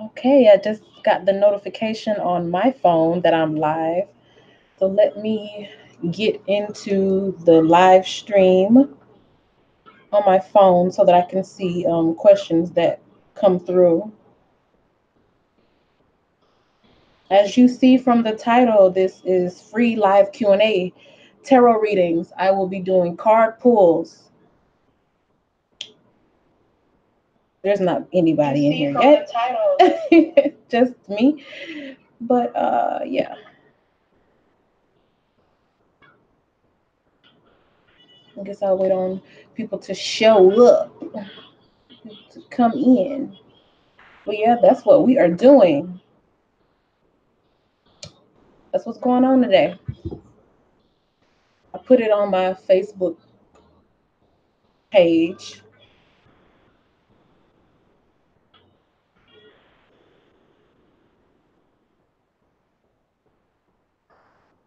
Okay, I just got the notification on my phone that I'm live. So let me get into the live stream on my phone so that I can see questions that come through. As you see from the title, this is free live Q&A, tarot readings. I will be doing card pulls. There's not anybody in here yet. Just me. But yeah. I guess I'll wait on people to show up, to come in. But yeah, that's what we are doing. That's what's going on today. I put it on my Facebook page.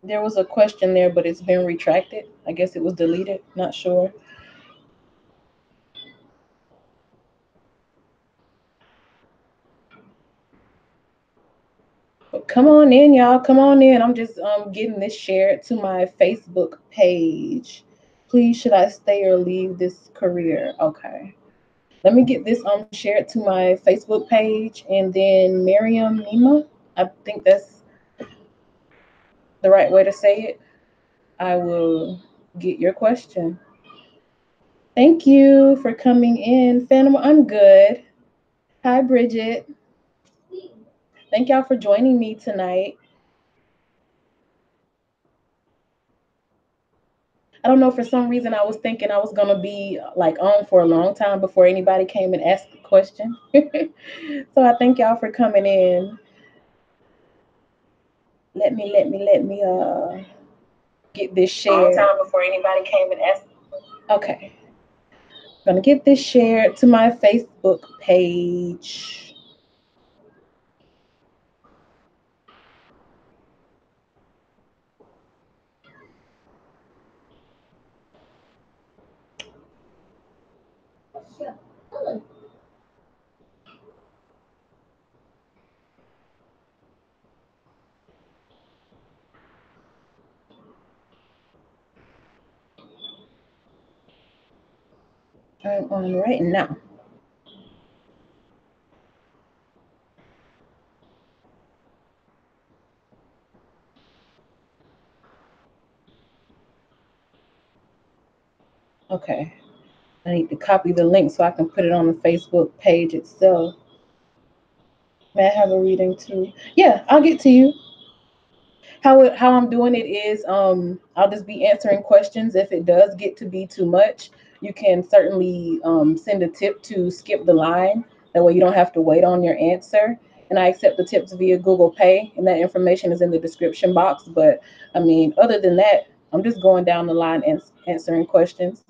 There was a question there, but it's been retracted. I guess it was deleted. Not sure. But come on in, y'all. Come on in. I'm just getting this shared to my Facebook page. Please, should I stay or leave this career? Okay. Let me get this shared to my Facebook page, and then Miriam Nima, I think that's the right way to say it. I will get your question. Thank you for coming in, Phantom. I'm good. Hi, Bridget. Thank y'all for joining me tonight. I don't know, for some reason I was thinking I was gonna be like on for a long time before anybody came and asked a question. So I thank y'all for coming in. Let me get this shared. Long time before anybody came and asked. Okay. I'm gonna get this shared to my Facebook page. I'm on right now. Okay. I need to copy the link so I can put it on the Facebook page itself. May I have a reading too? Yeah, I'll get to you. How I'm doing it is I'll just be answering questions. If it does get to be too much, you can certainly send a tip to skip the line. That way you don't have to wait on your answer. And I accept the tips via Google Pay, and that information is in the description box. But I mean, other than that, I'm just going down the line and answering questions.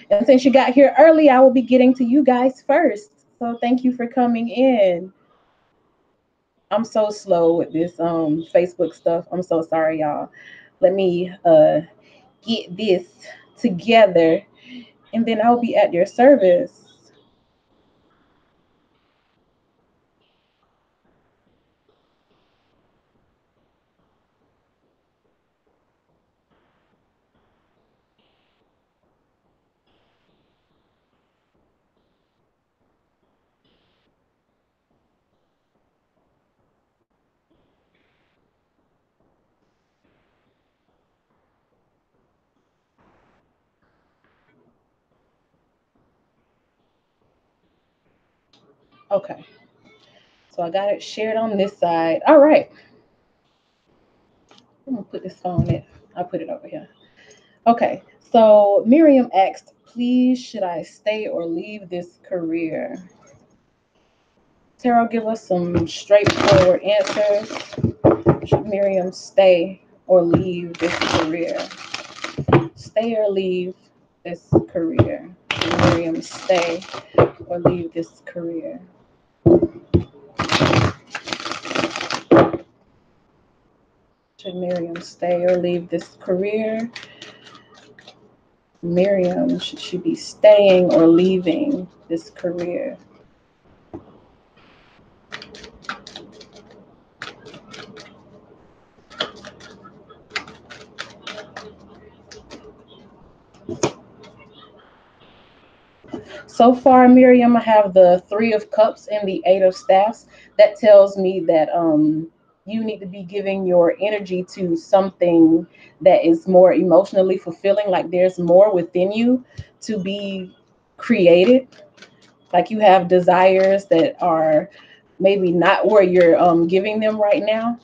And since you got here early, I will be getting to you guys first. So thank you for coming in. I'm so slow with this Facebook stuff. I'm so sorry, y'all. Let me get this together, and then I'll be at your service. Okay. So I got it shared on this side. All right. I'm gonna put this phone in. I'll put it over here. Okay. So Miriam asked, please, should I stay or leave this career? Tarot, give us some straightforward answers. Should Miriam stay or leave this career? Stay or leave this career? Should Miriam stay or leave this career? Should Miriam stay or leave this career? Miriam, should she be staying or leaving this career? So far, Miriam, I have the Three of Cups and the Eight of Staffs. That tells me that you need to be giving your energy to something that is more emotionally fulfilling. Like there's more within you to be created. Like you have desires that are maybe not where you're giving them right now.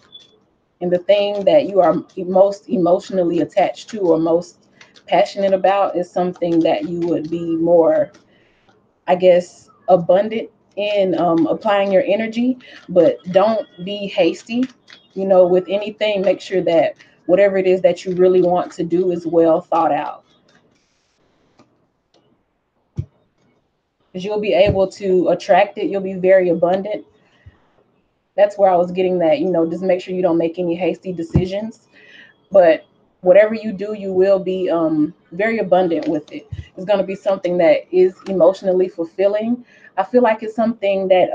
And the thing that you are most emotionally attached to or most passionate about is something that you would be more, I guess, abundant in applying your energy, but don't be hasty. You know, with anything, make sure that whatever it is that you really want to do is well thought out. Because you'll be able to attract it, you'll be very abundant. That's where I was getting that, just make sure you don't make any hasty decisions. But whatever you do, you will be very abundant with it. It's going to be something that is emotionally fulfilling. I feel like it's something that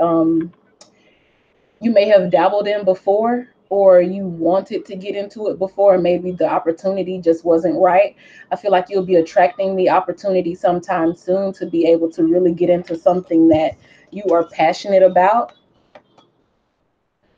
you may have dabbled in before, or you wanted to get into it before, and maybe the opportunity just wasn't right. I feel like you'll be attracting the opportunity sometime soon to be able to really get into something that you are passionate about.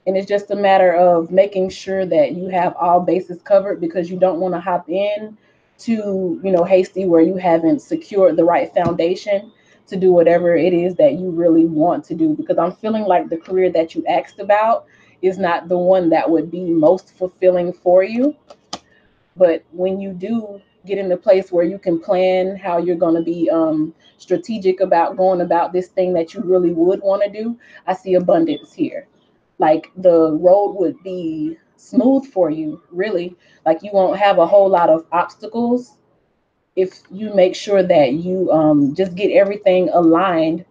And it's just a matter of making sure that you have all bases covered, because you don't want to hop in to, hasty where you haven't secured the right foundation to do whatever it is that you really want to do. Because I'm feeling like the career that you asked about is not the one that would be most fulfilling for you. But when you do get in a place where you can plan how you're going to be strategic about going about this thing that you really would want to do, I see abundance here. Like the road would be smooth for you, really. Like you won't have a whole lot of obstacles if you make sure that you just get everything aligned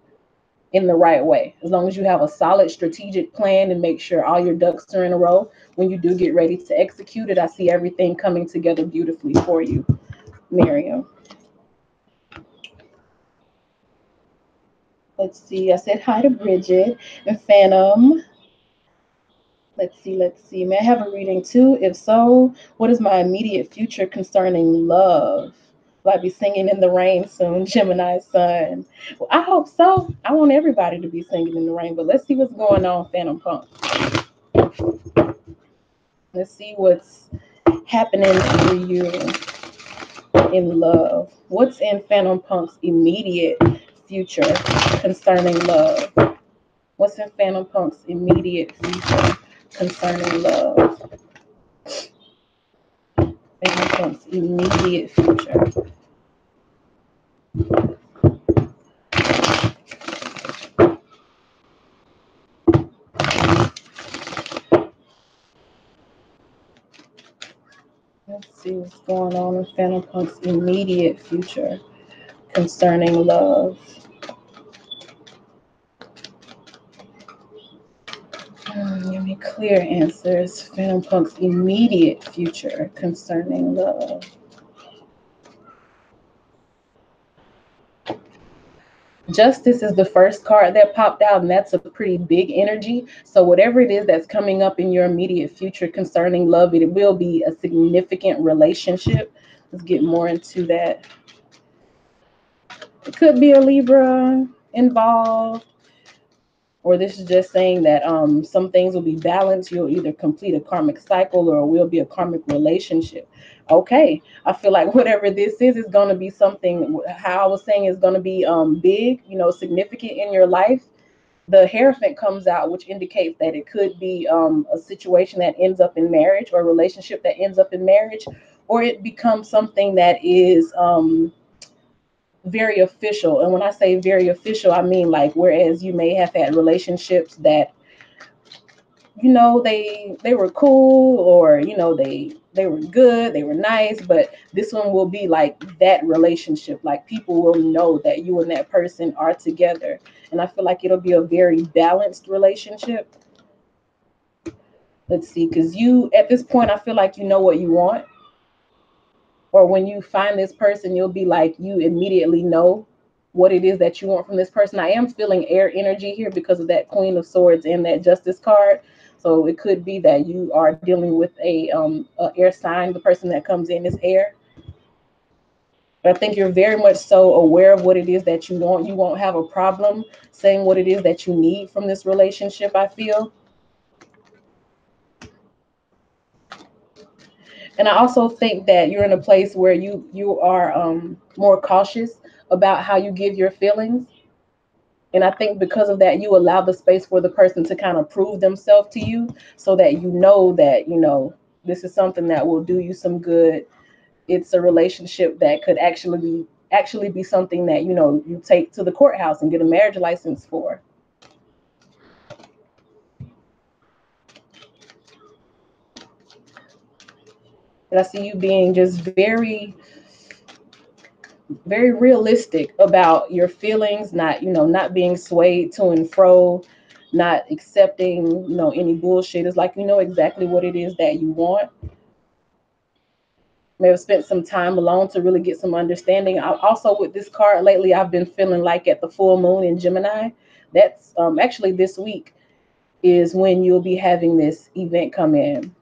in the right way. As long as you have a solid strategic plan and make sure all your ducks are in a row, when you do get ready to execute it, I see everything coming together beautifully for you, Miriam. Let's see. I said hi to Bridget and Phantom. Let's see. May I have a reading too? If so, what is my immediate future concerning love? Will I be singing in the rain soon, Gemini Sun? Well, I hope so. I want everybody to be singing in the rain, but let's see what's going on, Phantom Punk. Let's see what's happening for you in love. What's in Phantom Punk's immediate future concerning love? What's in Phantom Punk's immediate future concerning love? Phantom Punk's immediate future. Let's see what's going on in Phantom Punk's immediate future concerning love. Give me clear answers. Phantom Punk's immediate future concerning love. Justice is the first card that popped out, and that's a pretty big energy. So, whatever it is that's coming up in your immediate future concerning love, it will be a significant relationship. Let's get more into that. It could be a Libra involved, or this is just saying that some things will be balanced. You'll either complete a karmic cycle or it will be a karmic relationship. Okay, I feel like whatever this is going to be something, how I was saying, is going to be big, significant in your life. The Hierophant comes out, which indicates that it could be a situation that ends up in marriage, or a relationship that ends up in marriage, or it becomes something that is very official. And when I say very official, I mean like whereas you may have had relationships that they were cool, or they were good, they were nice, but this one will be like that relationship. Like people will know that you and that person are together, and I feel like it'll be a very balanced relationship. Let's see, because you at this point, I feel like you know what you want, or when you find this person, you'll be like, you immediately know what it is that you want from this person. I am feeling air energy here because of that Queen of Swords and that Justice card. So it could be that you are dealing with a air sign. The person that comes in is air. But I think you're very much so aware of what it is that you want. You won't have a problem saying what it is that you need from this relationship, I feel. And I also think that you're in a place where you are more cautious about how you give your feelings. And I think because of that, you allow the space for the person to kind of prove themselves to you, so that this is something that will do you some good. It's a relationship that could actually be something that you take to the courthouse and get a marriage license for. And I see you being just very realistic about your feelings, not being swayed to and fro, not accepting any bullshit. It's like you know exactly what it is that you want. May have spent some time alone to really get some understanding. Also, with this card lately, I've been feeling like at the full moon in Gemini, that's actually this week is when you'll be having this event come in.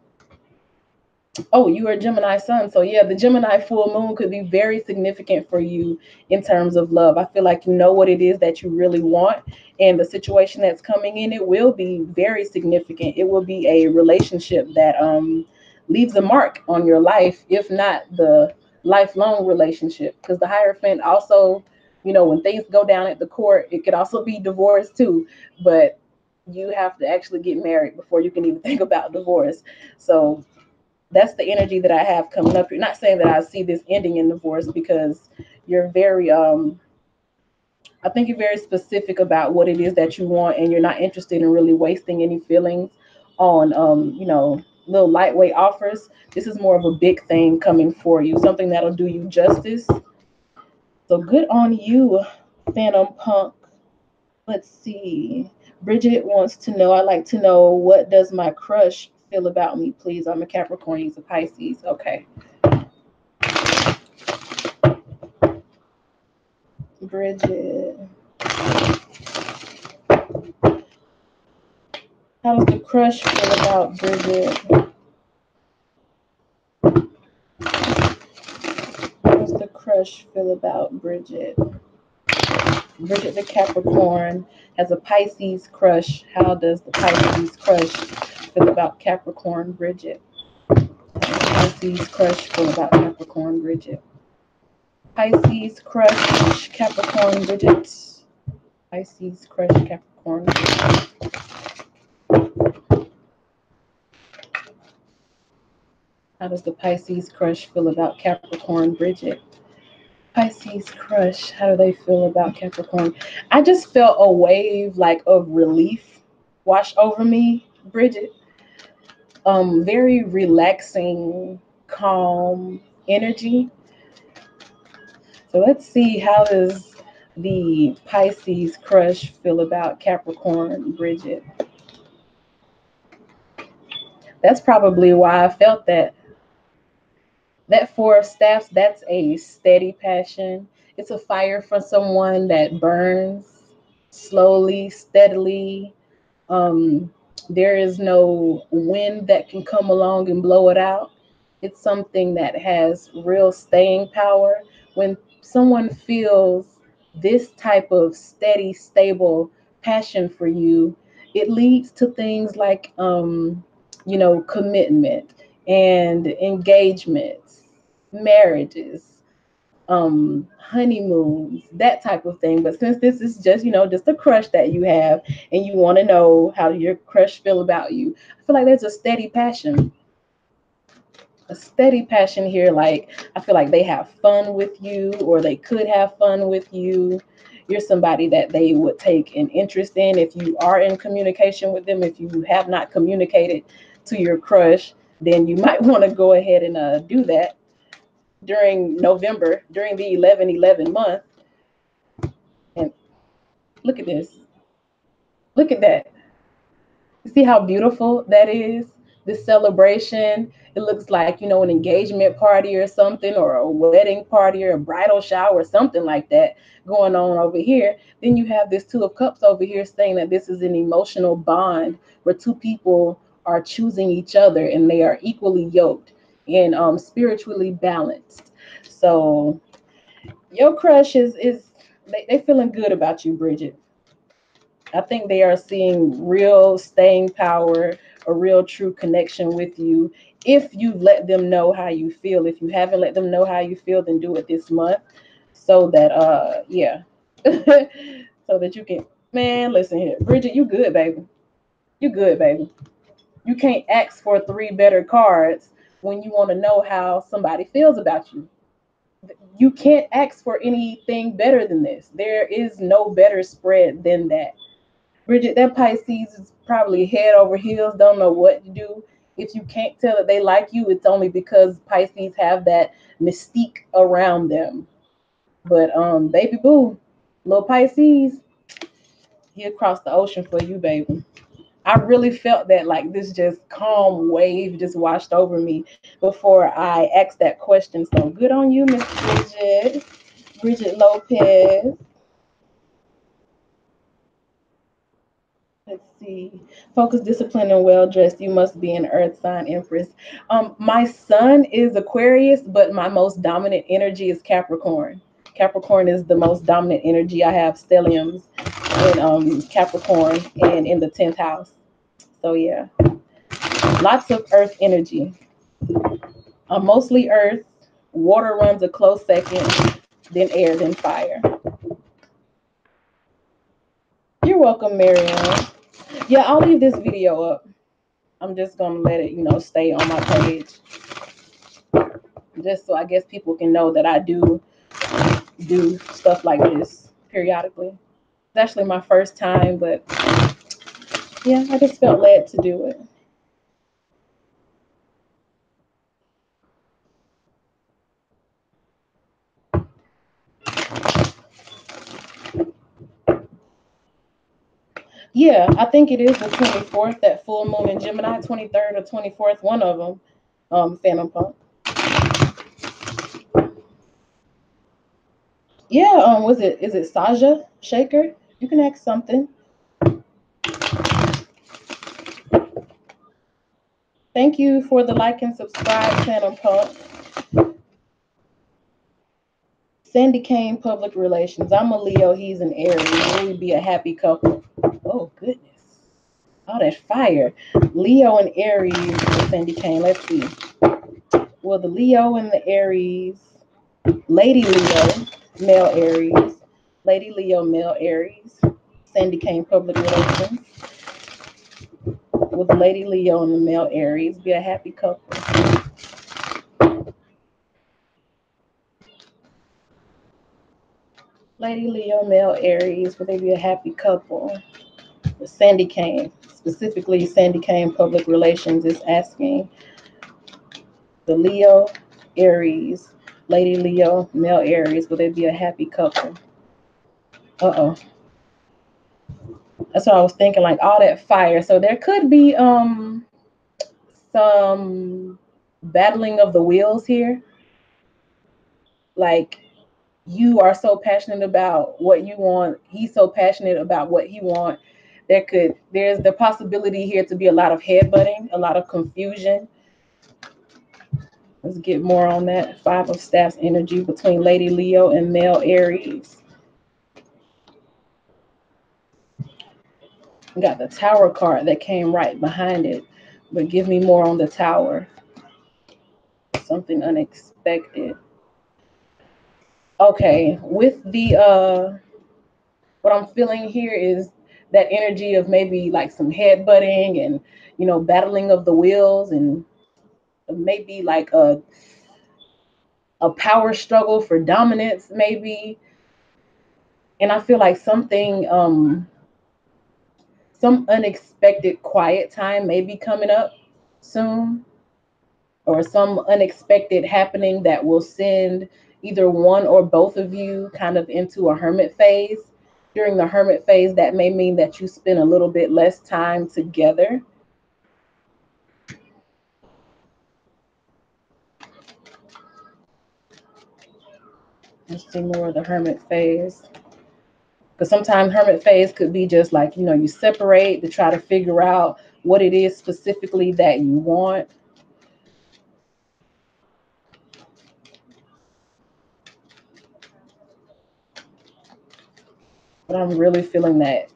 Oh, you are a Gemini sun. So yeah, the Gemini full moon could be very significant for you in terms of love. I feel like you know what it is that you really want, and the situation that's coming in, it will be very significant. It will be a relationship that leaves a mark on your life, if not the lifelong relationship. Because the Hierophant also, when things go down at the court, it could also be divorce too. But you have to actually get married before you can even think about divorce. So that's the energy that I have coming up. You're not saying that I see this ending in divorce, because you're very I think you're very specific about what it is that you want, and you're not interested in really wasting any feelings on little lightweight offers. This is more of a big thing coming for you, something that'll do you justice. So good on you, Phantom Punk. Let's see. Bridget wants to know, I like to know, what does my crush feel about me, please? I'm a Capricorn, he's a Pisces. Okay. Bridget. How does the crush feel about Bridget? How does the crush feel about Bridget? Bridget the Capricorn has a Pisces crush. How does the Pisces crush feel about Capricorn Bridget? Pisces crush feel about Capricorn Bridget? Pisces crush Capricorn Bridget. Pisces crush Capricorn Bridget. How does the Pisces crush feel about Capricorn Bridget? Pisces crush, how do they feel about Capricorn? I just felt a wave like of relief wash over me, Bridget. Very relaxing, calm energy. So let's see, how does the Pisces crush feel about Capricorn, Bridget? That's probably why I felt that. That Four of Staffs, that's a steady passion. It's a fire for someone that burns slowly, steadily. Um, there is no wind that can come along and blow it out. It's something that has real staying power. When someone feels this type of steady, stable passion for you, it leads to things like, commitment and engagements, marriages, honeymoons, that type of thing. But since this is just a crush that you have, and you want to know how your crush feel about you, I feel like there's a steady passion here. Like, I feel like they have fun with you, or they could have fun with you. You're somebody that they would take an interest in if you are in communication with them. If you have not communicated to your crush, then you might want to go ahead and do that during November, during the 11/11 month. And look at this. Look at that. You see how beautiful that is? This celebration. It looks like, an engagement party or something, or a wedding party, or a bridal shower, or something like that going on over here. Then you have this Two of Cups over here saying that this is an emotional bond where two people are choosing each other, and they are equally yoked and spiritually balanced. So Your crush is they feeling good about you, Bridget. I think they are seeing real staying power, a real true connection with you. If you let them know how you feel, if you haven't let them know how you feel, then do it this month, so that yeah, so that you can. Man, listen here, Bridget, you good, baby. You good, baby. You can't ask for three better cards when you want to know how somebody feels about you. You can't ask for anything better than this. There is no better spread than that. Bridget, that Pisces is probably head over heels, don't know what to do. If you can't tell that they like you, it's only because Pisces have that mystique around them. But baby boo, little Pisces, he across the ocean for you, baby. I really felt that like this just calm wave just washed over me before I asked that question. So good on you, Miss Bridget. Bridget Lopez. Let's see. Focus, discipline, and well dressed. You must be an earth sign, Empress. My sun is Aquarius, but my most dominant energy is Capricorn. Capricorn is the most dominant energy. I have stelliums in Capricorn and in the 10th house. So yeah, lots of earth energy. Mostly earth. Water runs a close second, then air, then fire. You're welcome, Marianne. Yeah, I'll leave this video up. I'm just gonna let it, stay on my page, just so I guess people can know that I do stuff like this periodically. It's actually my first time, but yeah, I just felt led to do it. Yeah, I think it is the 24th, that full moon in Gemini, 23rd or 24th, one of them. Phantom Pump. Yeah, was it is it Saja Shaker? You can ask something. Thank you for the like and subscribe, Phantom Pump. Sandy Kane, public relations. I'm a Leo, he's an Aries. Will we be a happy couple? Oh goodness. All that fire. Leo and Aries with Sandy Kane. Let's see. Well, the Leo and the Aries, Lady Leo, male Aries, Lady Leo, male Aries, Sandy Kane, public relations, with Lady Leo and the male Aries, be a happy couple. Lady Leo, male Aries, will they be a happy couple? The Sandy Kane, specifically Sandy Kane, public relations, is asking the Leo, Aries, Lady Leo, male Aries, will they be a happy couple? Uh-oh. That's what I was thinking, like all that fire. So there could be some battling of the wheels here. Like you are so passionate about what you want, he's so passionate about what he wants. There's the possibility here to be a lot of headbutting, a lot of confusion. Let's get more on that. Five of Staffs energy between Lady Leo and male Aries. We got the Tower card that came right behind it, but give me more on the Tower. Something unexpected. Okay, with the what I'm feeling here is that energy of maybe like some headbutting and battling of the wheels, and maybe like a power struggle for dominance maybe. And I feel like some unexpected quiet time may be coming up soon, or some unexpected happening that will send either one or both of you kind of into a hermit phase. During the hermit phase, that may mean that you spend a little bit less time together. Let's see more of the hermit phase. Because sometimes hermit phase could be just like, you separate to try to figure out what it is specifically that you want. But I'm really feeling that,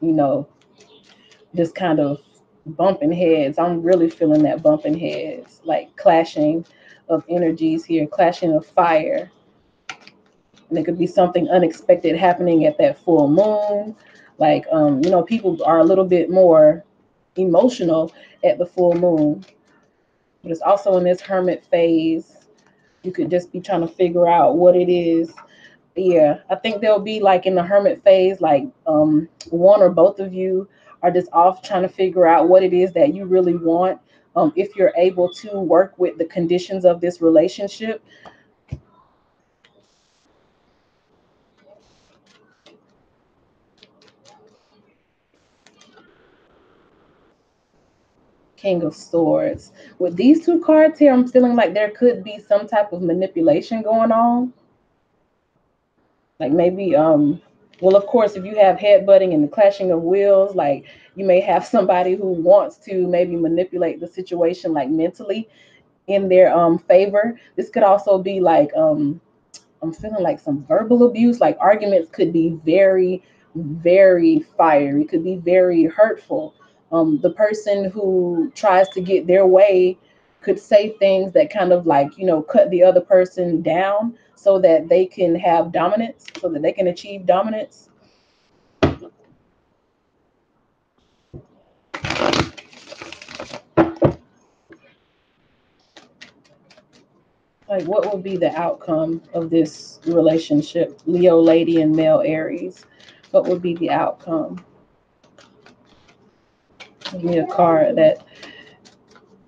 this kind of bumping heads. I'm really feeling that bumping heads, like clashing of energies here, clashing of fire. And it could be something unexpected happening at that full moon. Like, people are a little bit more emotional at the full moon. But it's also in this hermit phase. You could just be trying to figure out what it is. Yeah, I think they'll be like in the hermit phase, like one or both of you are just off trying to figure out what it is that you really want. If you're able to work with the conditions of this relationship. King of Swords. With these two cards here, I'm feeling like there could be some type of manipulation going on. Like maybe, well, of course, if you have headbutting and the clashing of wills, like you may have somebody who wants to maybe manipulate the situation like mentally in their favor. This could also be like I'm feeling like some verbal abuse. Like arguments could be very, very fiery. It could be very hurtful. The person who tries to get their way could say things that kind of like, cut the other person down so that they can have dominance, so that they can achieve dominance. Like, what would be the outcome of this relationship? Leo lady and male Aries. What would be the outcome? Give me a card that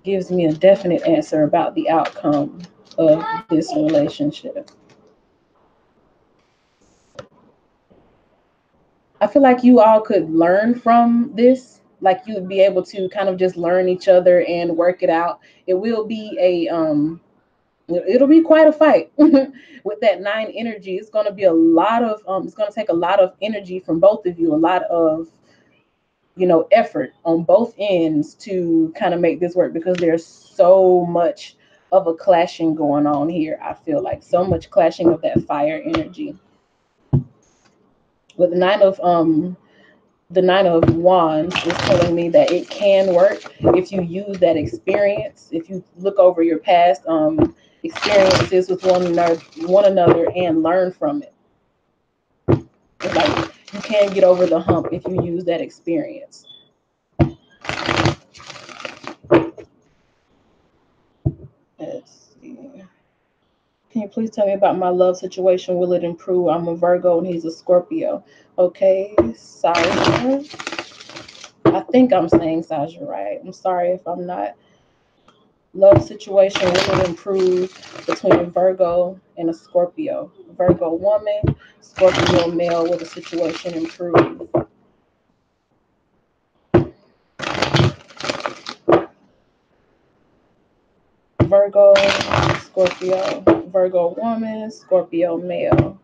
gives me a definite answer about the outcome of this relationship. I feel like you all could learn from this. Like you would be able to kind of just learn each other and work it out. It will be it'll be quite a fight with that nine energy. It's going to be a lot of it's going to take a lot of energy from both of you, a lot of effort on both ends to kind of make this work, because there's so much of a clashing going on here. I feel like so much clashing of that fire energy with the nine of wands is telling me that it can work if you use that experience, if you look over your past experiences with one another and learn from it. It's like you can get over the hump if you use that experience. Let's see. Can you please tell me about my love situation? Will it improve? I'm a Virgo and he's a Scorpio. Okay, Saja. I think I'm saying Saja right. I'm sorry if I'm not. Love situation, will it improve between a Virgo and a Scorpio? Virgo woman, Scorpio male, will the situation improve? Virgo, Scorpio, Virgo woman, Scorpio male.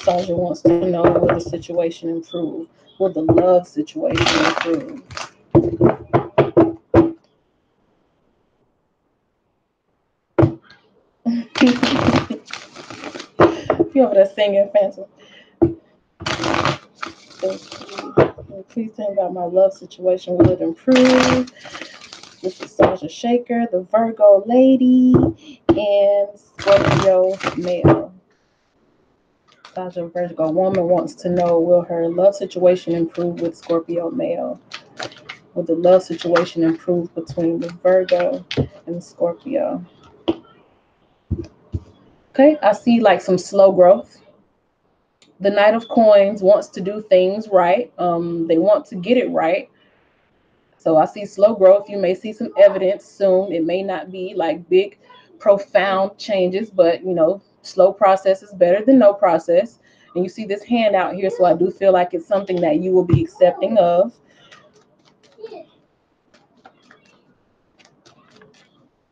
Sandra wants to know, will the situation improve? Will the love situation improve? You over there singing, Phantom. Please tell me about my love situation. Will it improve? This is Sasha Shaker, the Virgo lady, and Scorpio male. Sasha Virgo woman wants to know, will her love situation improve with Scorpio male? Will the love situation improve between the Virgo and the Scorpio? Okay, I see like some slow growth. The Knight of Coins wants to do things right. They want to get it right. So I see slow growth. You may see some evidence soon. It may not be like big, profound changes, but slow process is better than no process. And you see this hand out here, so I do feel like it's something that you will be accepting of.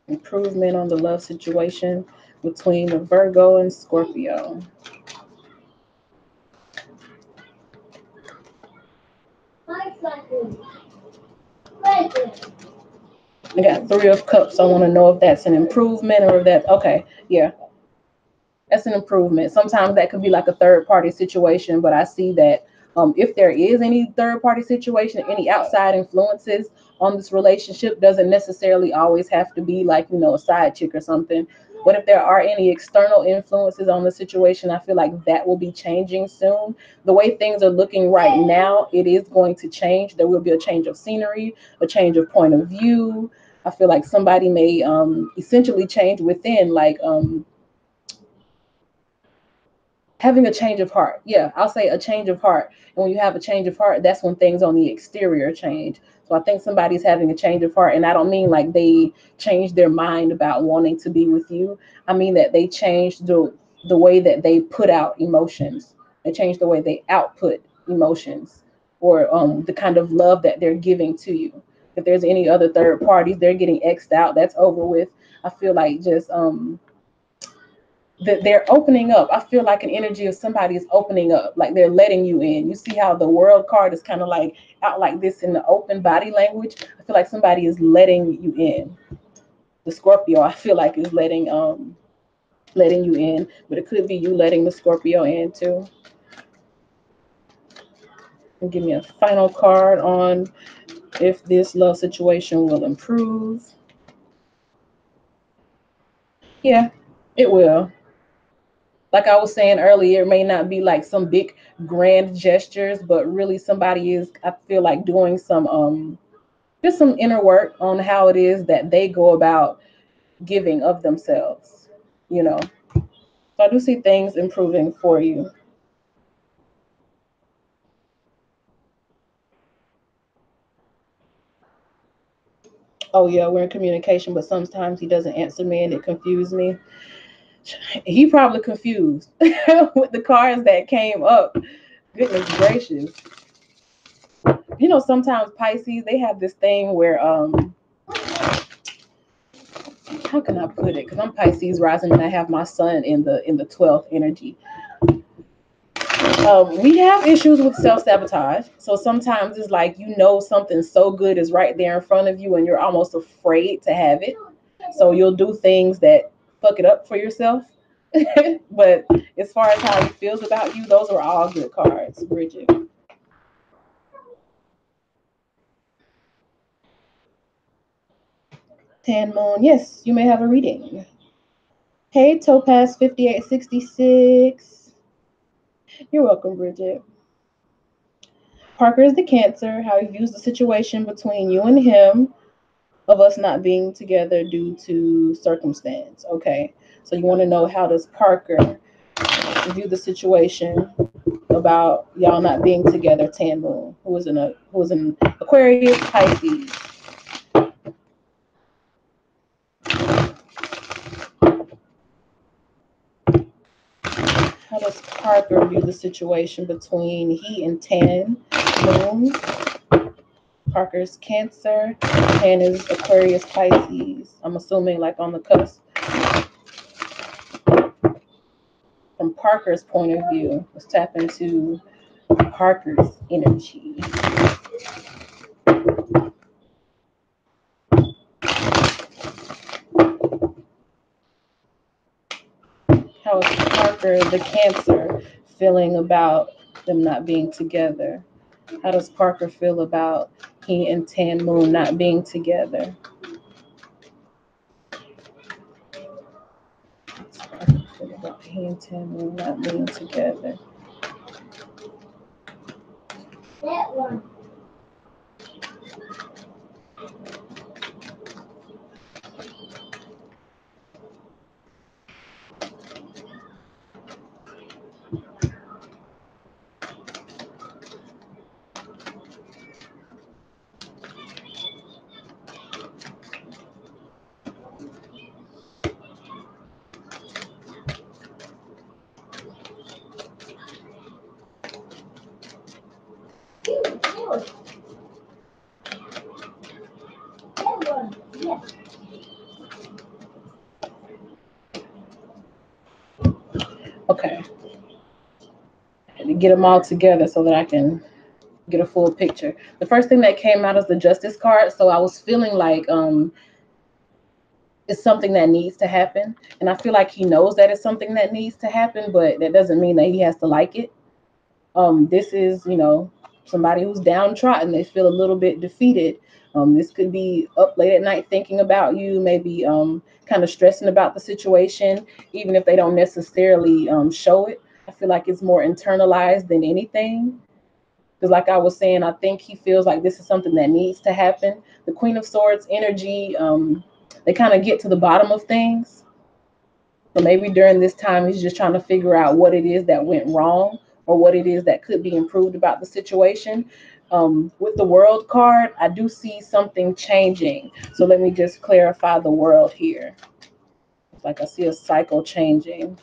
Improvement on the love situation between the Virgo and Scorpio. I got Three of Cups. I want to know if that's an improvement or if that's okay. Yeah. That's an improvement. Sometimes that could be like a third party situation, but I see that if there is any third party situation, any outside influences on this relationship, doesn't necessarily always have to be like, a side chick or something. But if there are any external influences on the situation, I feel like that will be changing soon. The way things are looking right now, it is going to change. There will be a change of scenery, a change of point of view. I feel like somebody may essentially change within, like having a change of heart. Yeah, I'll say a change of heart. And when you have a change of heart, that's when things on the exterior change. So I think somebody's having a change of heart. And I don't mean like they changed their mind about wanting to be with you. I mean that they changed the way that they put out emotions. They changed the way they output emotions, or the kind of love that they're giving to you. If there's any other third parties, they're getting X'd out. That's over with. I feel like just that they're opening up. I feel like an energy of somebody is opening up, like they're letting you in. You see how the world card is kind of like out like this in the open body language. I feel like somebody is letting you in. The Scorpio, I feel like, is letting you in, but it could be you letting the Scorpio in too. And give me a final card on if this love situation will improve. Yeah, it will. Like I was saying earlier, it may not be like some big grand gestures, but really somebody is, I feel like, doing some just some inner work on how it is that they go about giving of themselves, you know. So I do see things improving for you. Oh yeah, we're in communication, but sometimes he doesn't answer me and it confuses me. He probably confused with the cards that came up. Goodness gracious. Sometimes Pisces, they have this thing where how can I put it? Because I'm Pisces rising and I have my sun in the 12th energy. We have issues with self sabotage. So sometimes it's like something so good is right there in front of you and you're almost afraid to have it. So you'll do things that fuck it up for yourself. But as far as how he feels about you, those are all good cards, Bridget. 10 Moon. Yes, you may have a reading. Hey, Topaz 5866. You're welcome, Bridget. Parker is the Cancer. How he views the situation between you and him, of us not being together due to circumstance. Okay, so you want to know how does Parker view the situation about y'all not being together? Tan Moon, who was an Aquarius, Pisces. How does Parker view the situation between he and Tan Moon? Parker's Cancer, Tan is Aquarius, Pisces. I'm assuming like on the cusp. From Parker's point of view, let's tap into Parker's energy. How is Parker, the Cancer, feeling about them not being together? How does Parker feel about he and Tan Moon not being together? How does Parker feel about he and Tan Moon not being together? That one. Okay, to get them all together so that I can get a full picture. The first thing that came out is the Justice card, so I was feeling like it's something that needs to happen. And I feel like he knows that it's something that needs to happen, but that doesn't mean that he has to like it. This is, somebody who's downtrodden. They feel a little bit defeated. This could be up late at night thinking about you, maybe kind of stressing about the situation, even if they don't necessarily show it. I feel like it's more internalized than anything. Because, like I was saying, I think he feels like this is something that needs to happen. The Queen of Swords energy, they kind of get to the bottom of things. So maybe during this time, he's just trying to figure out what it is that went wrong or what it is that could be improved about the situation. With the World card, I do see something changing. So let me just clarify the world here. It's like I see a cycle changing.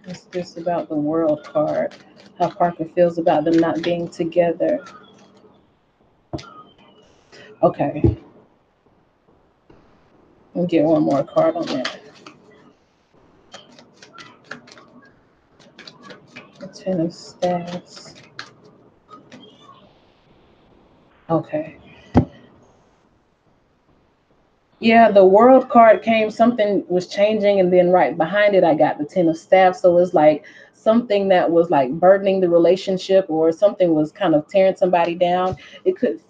It's just about the World card, how Parker feels about them not being together. Okay, we'll get one more card on that. The Ten of Staffs. Okay. Yeah, the World card came, something was changing, and then right behind it, I got the Ten of Staffs. So it's like something that was like burdening the relationship, or something was kind of tearing somebody down. It could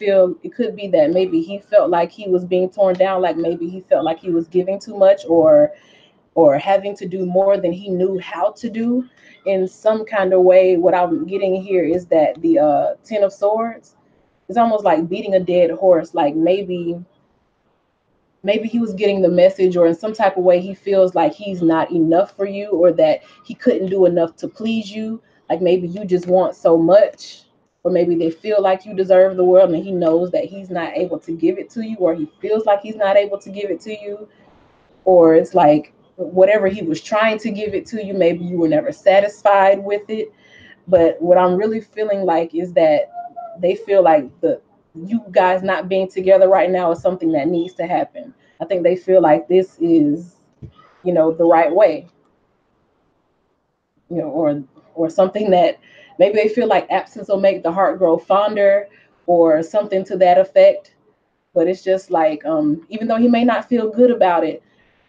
be that maybe he felt like he was being torn down, like maybe he felt like he was giving too much, or having to do more than he knew how to do in some kind of way. What I'm getting here is that the Ten of Swords is almost like beating a dead horse. Like maybe he was getting the message, or in some type of way he feels like he's not enough for you, or that he couldn't do enough to please you. Like maybe you just want so much, or maybe they feel like you deserve the world, and he knows that he's not able to give it to you, or he feels like he's not able to give it to you. Or it's like whatever he was trying to give it to you, maybe you were never satisfied with it. But what I'm really feeling like is that they feel like the you guys not being together right now is something that needs to happen. I think they feel like this is, the right way, or something that maybe they feel like absence will make the heart grow fonder, or something to that effect. But it's just like, even though he may not feel good about it,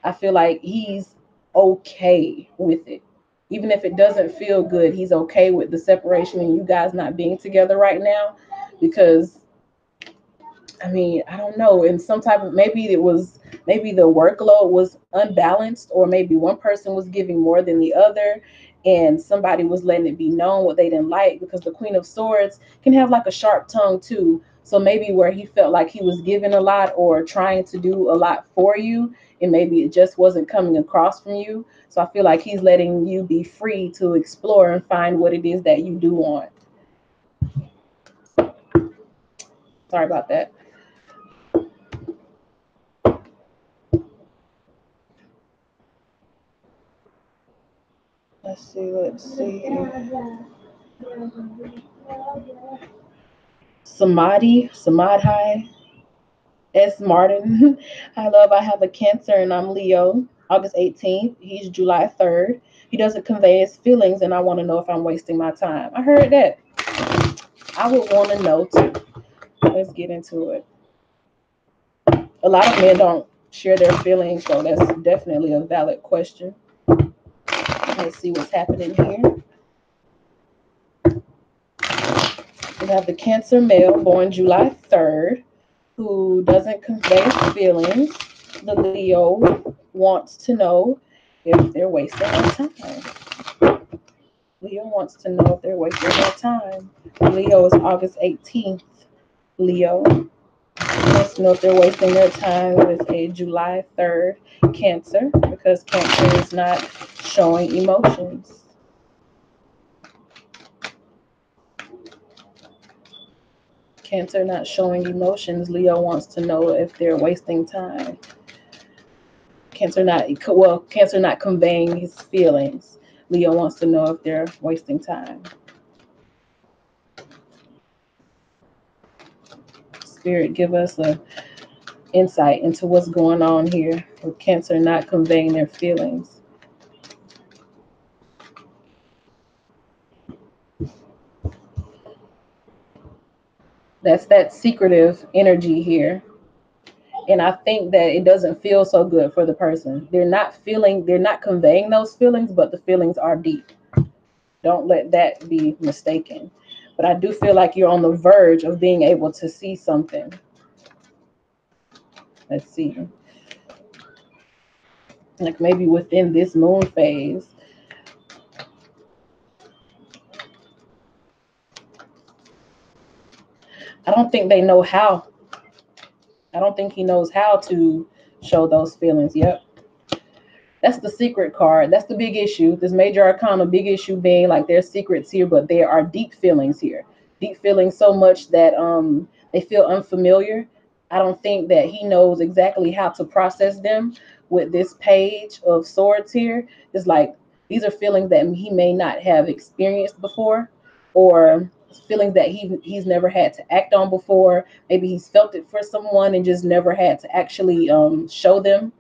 I feel like he's okay with it. Even if it doesn't feel good, he's okay with the separation and you guys not being together right now. Because I mean, I don't know. In some type of, maybe the workload was unbalanced, or maybe one person was giving more than the other, and somebody was letting it be known what they didn't like. Because the Queen of Swords can have like a sharp tongue too. So maybe where he felt like he was giving a lot or trying to do a lot for you, and maybe it just wasn't coming across from you. So I feel like he's letting you be free to explore and find what it is that you do want. Sorry about that. Let's see. Samadhi, S. Martin. Hi, love. I have a Cancer and I'm Leo. August 18th. He's July 3rd. He doesn't convey his feelings, and I want to know if I'm wasting my time. I heard that. I would want to know too. Let's get into it. A lot of men don't share their feelings, so that's definitely a valid question. Let's see what's happening here. We have the Cancer male born July 3rd who doesn't convey feelings. The Leo wants to know if they're wasting their time. Leo wants to know if they're wasting their time. Leo is August 18th. Leo wants to know if they're wasting their time with a July 3rd Cancer, because Cancer is not showing emotions. Cancer not showing emotions. Leo wants to know if they're wasting time. Cancer not conveying his feelings. Leo wants to know if they're wasting time. Spirit, give us a insight into what's going on here with Cancer not conveying their feelings. That's that secretive energy here. And I think that it doesn't feel so good for the person. They're not conveying those feelings, but the feelings are deep. Don't let that be mistaken. But I do feel like you're on the verge of being able to see something. Let's see. Like maybe within this moon phase. I don't think they know how. I don't think he knows how to show those feelings. Yep. That's the secret card. That's the big issue. This major arcana, big issue being like there's secrets here, but there are deep feelings here. Deep feelings so much that they feel unfamiliar. I don't think that he knows exactly how to process them with this page of swords here. It's like these are feelings that he may not have experienced before, or feelings that he's never had to act on before. Maybe he's felt it for someone and just never had to actually show them.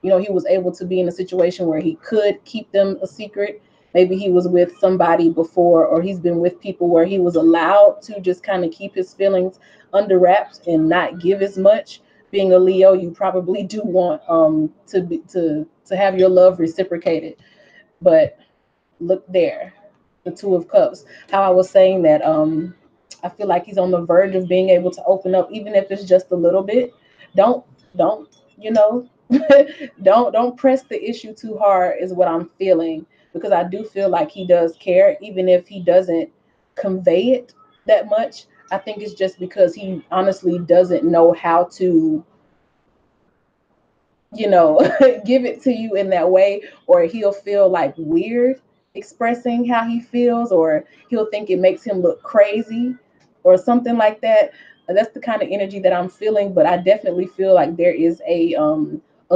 He was able to be in a situation where he could keep them a secret. Maybe he was with somebody before, or he's been with people where he was allowed to just kind of keep his feelings under wraps and not give as much. Being a Leo, you probably do want to have your love reciprocated. But look there, the Two of Cups. How I was saying that I feel like he's on the verge of being able to open up, even if it's just a little bit. Don't you know don't press the issue too hard is what I'm feeling, because I do feel like he does care, even if he doesn't convey it that much. I think it's just because he honestly doesn't know how to give it to you in that way, or he'll feel like weird expressing how he feels, or he'll think it makes him look crazy or something like that. That's the kind of energy that I'm feeling, but I definitely feel like there is a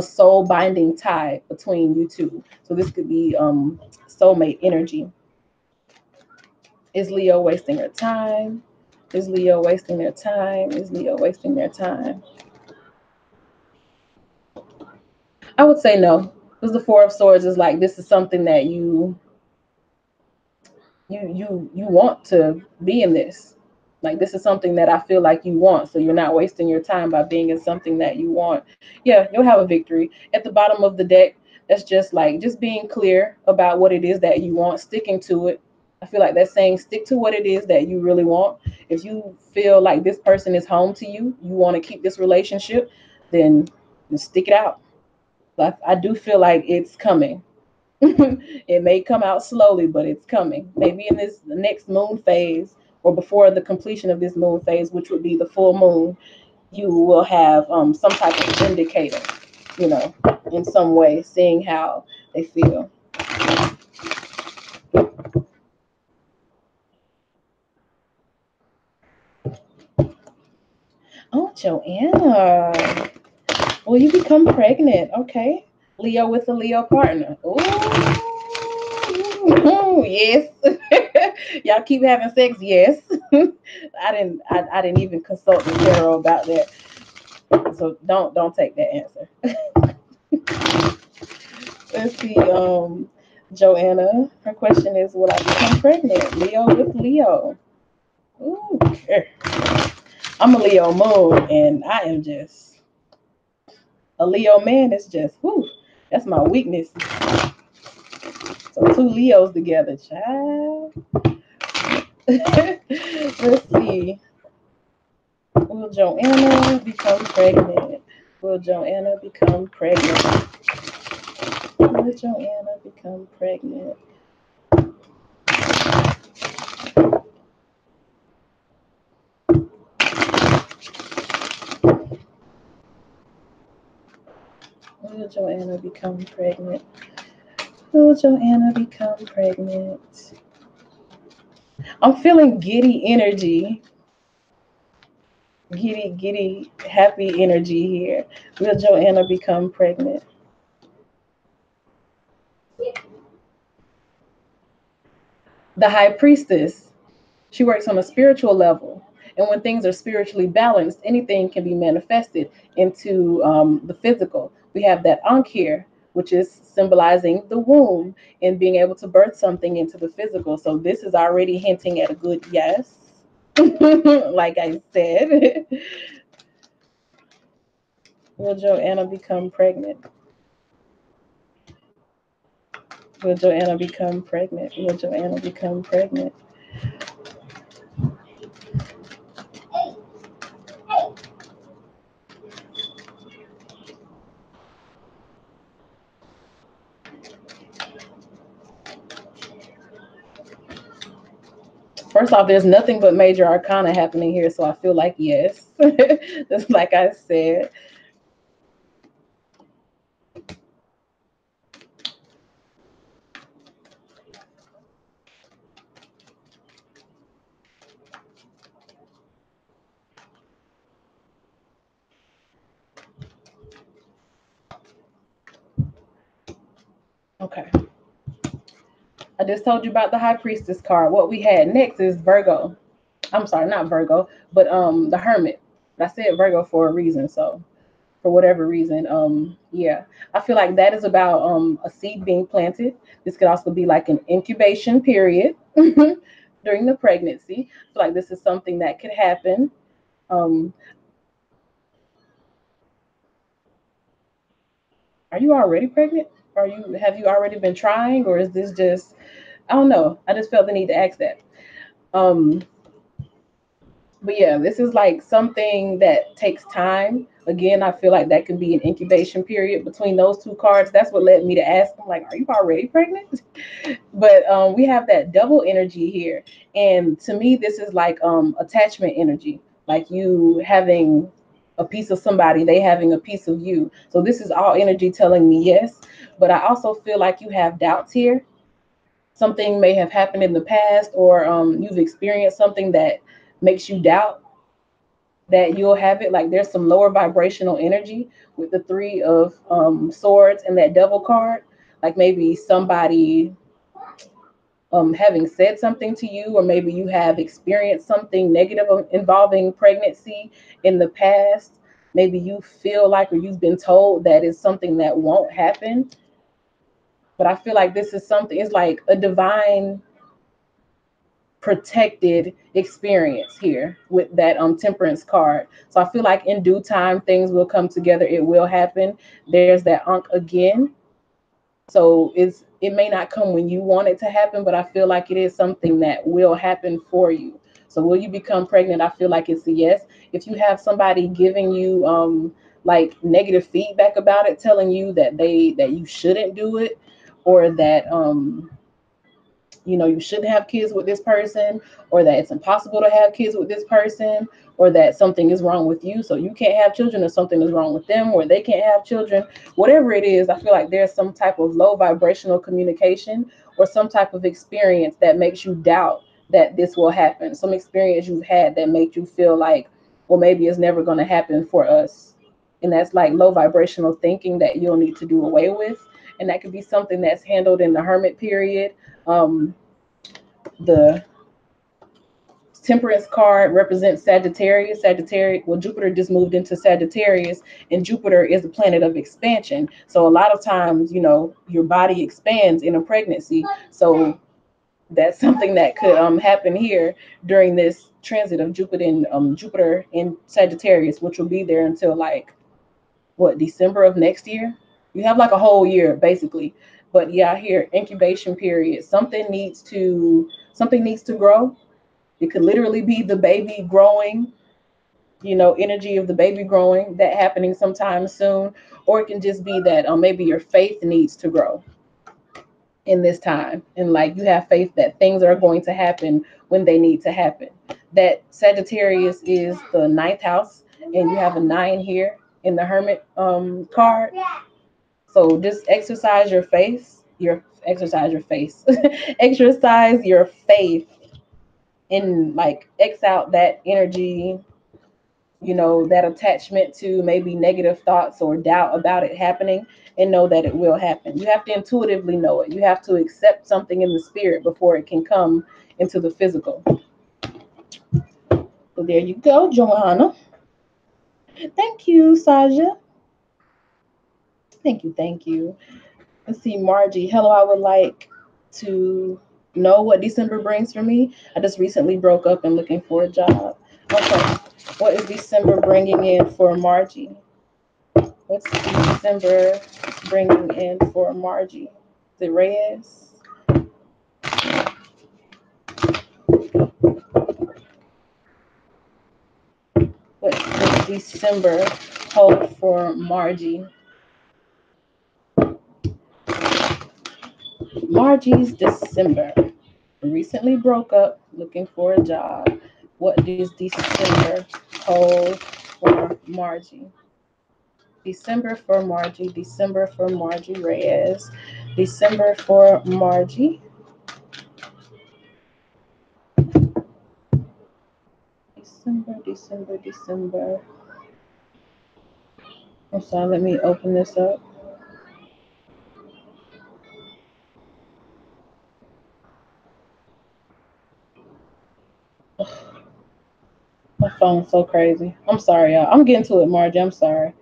soul binding tie between you two. So this could be soulmate energy. Is Leo wasting her time? Is Leo wasting their time? Is Leo wasting their time? I would say no, because the Four of Swords is like, this is something that you want to be in this. Like, this is something that I feel like you want, so you're not wasting your time by being in something that you want. Yeah, you'll have a victory. At the bottom of the deck, that's just like just being clear about what it is that you want, sticking to it. I feel like that's saying stick to what it is that you really want. If you feel like this person is home to you, you want to keep this relationship, then stick it out. I do feel like it's coming. It may come out slowly, but it's coming. Maybe in this next moon phase, or before the completion of this moon phase, which would be the full moon, you will have some type of indicator, you know, in some way, seeing how they feel. Oh, Joanna, will you become pregnant? Okay. Leo with a Leo partner. Ooh, yes. Y'all keep having sex? Yes. I didn't even consult the tarot about that. So don't take that answer. Let's see. Joanna, her question is, will I become pregnant? Leo with Leo. Ooh, I'm a Leo moon, and I am just a Leo man. Is just whoo. That's my weakness. So two Leos together, child. Let's see. Will Joanna become pregnant? Will Joanna become pregnant? Will Joanna become pregnant? Will Joanna become pregnant? Will Joanna become pregnant? I'm feeling giddy energy. Giddy, happy energy here. Will Joanna become pregnant? The High Priestess. She works on a spiritual level. And when things are spiritually balanced, anything can be manifested into the physical. We have that Ankh here, which is symbolizing the womb and being able to birth something into the physical. So this is already hinting at a good yes. Like I said, will Joanna become pregnant? Will Joanna become pregnant? Will Joanna become pregnant? First off, there's nothing but major arcana happening here, so I feel like yes. Just like I said. Okay. I just told you about the High Priestess card. What we had next is Virgo. I'm sorry, not Virgo, but the Hermit. I said Virgo for a reason, so for whatever reason, yeah. I feel like that is about a seed being planted. This could also be like an incubation period during the pregnancy. I feel like this is something that could happen. Um, are you already pregnant? Are you have you already been trying, or is this just I don't know. I just felt the need to ask that. Um, but yeah, this is like something that takes time. Again, I feel like that could be an incubation period between those two cards. That's what led me to ask. I'm like, are you already pregnant? But we have that double energy here, and to me, this is like attachment energy, like you having a piece of somebody, they having a piece of you. So this is all energy telling me yes. But I also feel like you have doubts here. Something may have happened in the past, or you've experienced something that makes you doubt that you'll have it. Like there's some lower vibrational energy with the three of swords and that devil card. Like maybe somebody having said something to you, or maybe you have experienced something negative involving pregnancy in the past. Maybe you feel like, or you've been told that it's something that won't happen. But I feel like this is something, it's like a divine protected experience here with that temperance card. So I feel like in due time things will come together. It will happen. There's that Ankh again. So it may not come when you want it to happen, but I feel like it is something that will happen for you. So will you become pregnant? I feel like it's a yes. If you have somebody giving you like negative feedback about it, telling you that you shouldn't do it, or that you shouldn't have kids with this person, or that it's impossible to have kids with this person, or that something is wrong with you so you can't have children, or something is wrong with them or they can't have children. Whatever it is, I feel like there's some type of low vibrational communication, or some type of experience that makes you doubt that this will happen. Some experience you've had that makes you feel like, well, maybe it's never going to happen for us. And that's like low vibrational thinking that you'll need to do away with. And that could be something that's handled in the hermit period. The Temperance card represents Sagittarius. Sagittarius, well, Jupiter just moved into Sagittarius, and Jupiter is a planet of expansion. So a lot of times, your body expands in a pregnancy. So that's something that could happen here during this transit of Jupiter in Sagittarius, which will be there until like what, December of next year. You have like a whole year basically. But yeah, here incubation period. Something needs to grow. It could literally be the baby growing, energy of the baby growing, that happening sometime soon. Or it can just be that maybe your faith needs to grow in this time. And like you have faith that things are going to happen when they need to happen. That Sagittarius is the ninth house, and you have a nine here in the Hermit card. So just exercise your faith, exercise your faith, exercise your faith, and like X out that energy, that attachment to maybe negative thoughts or doubt about it happening, and know that it will happen. You have to intuitively know it. You have to accept something in the spirit before it can come into the physical. So there you go, Joanna. Thank you, Saja. Thank you, thank you. Let's see, Margie. Hello, I would like to. know what December brings for me. I just recently broke up and looking for a job. Okay. What is December bringing in for Margie? What's December bringing in for Margie? Is it Reyes? What does December hold for Margie? Margie's December. Recently broke up, looking for a job. What does December hold for Margie? December for Margie. December for Margie Reyes. December for Margie. December, December, December. I'm sorry, let me open this up. My phone's so crazy. I'm sorry, y'all. I'm getting to it, Margie. I'm sorry.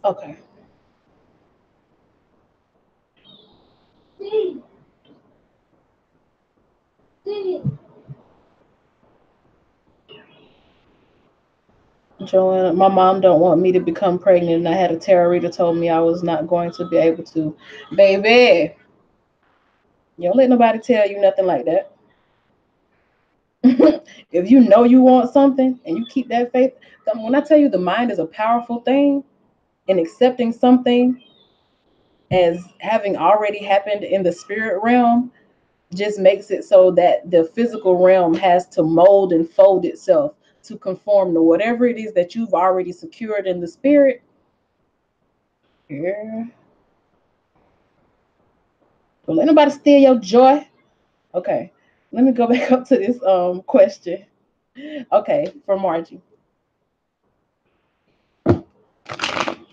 Okay. Joanna, my mom don't want me to become pregnant, and I had a tarot reader told me I was not going to be able to. Baby, you don't let nobody tell you nothing like that. If you know you want something and you keep that faith, when I tell you the mind is a powerful thing, and accepting something as having already happened in the spirit realm just makes it so that the physical realm has to mold and fold itself to conform to whatever it is that you've already secured in the spirit. Yeah. Don't let nobody steal your joy. Okay. Let me go back up to this question. Okay, for Margie.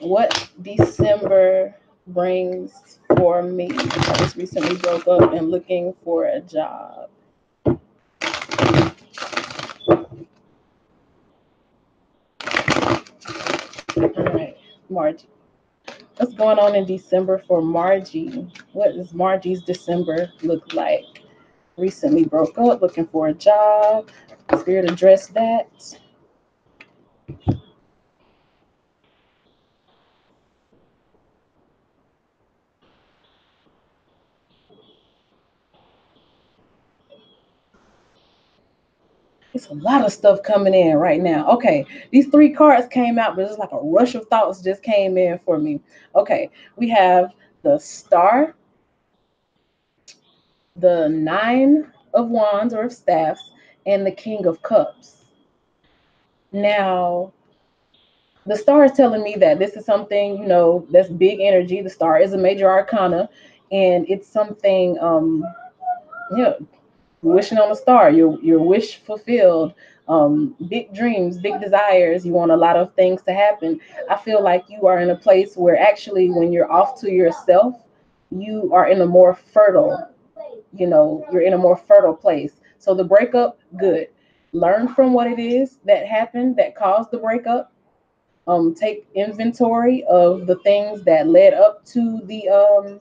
What December brings for me? I just recently broke up and looking for a job. All right, Margie. What's going on in December for Margie? What does Margie's December look like? Recently broke up, looking for a job. Spirit address that. It's a lot of stuff coming in right now. Okay, these three cards came out, but it's like a rush of thoughts just came in for me. Okay, we have the Star, the Nine of Wands or of Staffs, and the King of Cups. Now, the Star is telling me that this is something, that's big energy. The Star is a major arcana, and it's something, you know, wishing on a star, your wish fulfilled, big dreams, big desires. You want a lot of things to happen. I feel like you are in a place where actually when you're off to yourself, you are in a more fertile, you're in a more fertile place. So the breakup, good. Learn from what it is that happened that caused the breakup. Take inventory of the things that led up to the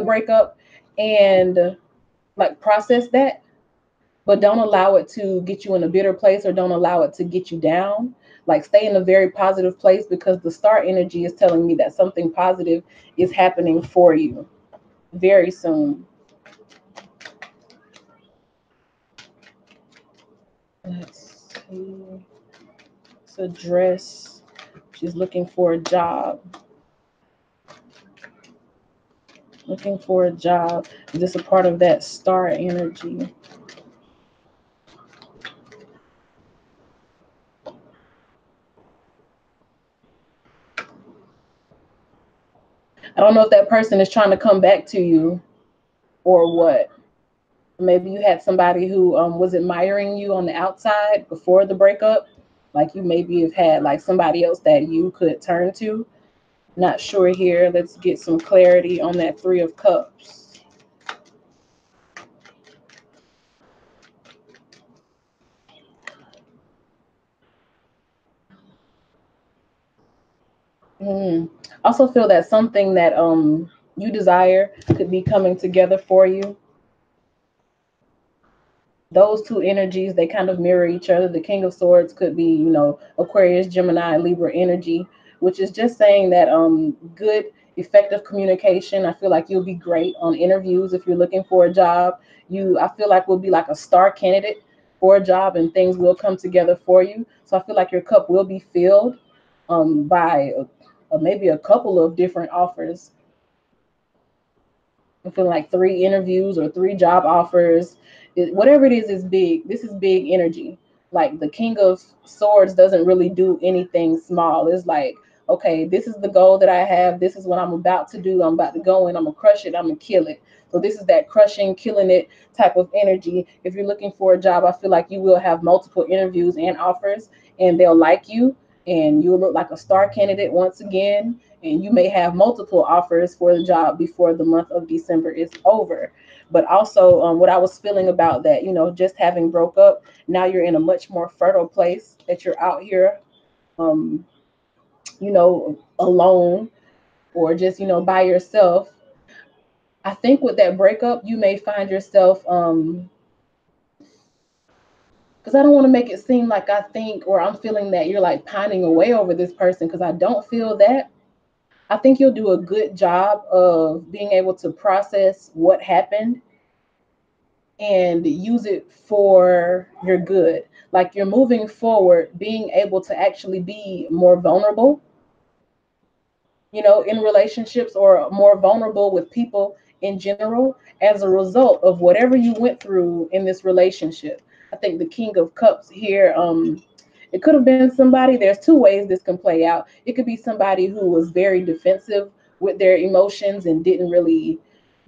breakup, and like process that, but don't allow it to get you in a bitter place, or don't allow it to get you down. Like, stay in a very positive place, because the star energy is telling me that something positive is happening for you very soon. Let's see. It's a dress. She's looking for a job. Looking for a job. Is this a part of that star energy? I don't know if that person is trying to come back to you or what. Maybe you had somebody who was admiring you on the outside before the breakup. Like, you maybe have had like somebody else that you could turn to. Not sure here. Let's get some clarity on that Three of Cups. Mm. Also feel that something that you desire could be coming together for you. Those two energies, they kind of mirror each other. The King of Swords could be, Aquarius, Gemini, Libra energy, which is just saying that good, effective communication. I feel like you'll be great on interviews if you're looking for a job. I feel like will be like a star candidate for a job, and things will come together for you. So I feel like your cup will be filled by maybe a couple of different offers. I'm feeling like three interviews or three job offers. Whatever it is big. This is big energy. Like the King of Swords doesn't really do anything small. It's like, okay, this is the goal that I have. This is what I'm about to do. I'm about to go in. I'm going to crush it. I'm going to kill it. So this is that crushing, killing it type of energy. If you're looking for a job, I feel like you will have multiple interviews and offers, and they'll like you, and you'll look like a star candidate once again, and you may have multiple offers for the job before the month of December is over. But also, what I was feeling about that, just having broke up, now you're in a much more fertile place, that you're out here, um, alone, or just, by yourself. I think with that breakup, you may find yourself, because I don't want to make it seem like I think or I'm feeling that you're like pining away over this person, because I don't feel that. I think you'll do a good job of being able to process what happened and use it for your good. Like you're moving forward, being able to actually be more vulnerable, in relationships, or more vulnerable with people in general as a result of whatever you went through in this relationship. I think the King of Cups here, it could have been somebody. There's two ways this can play out. It could be somebody who was very defensive with their emotions and didn't really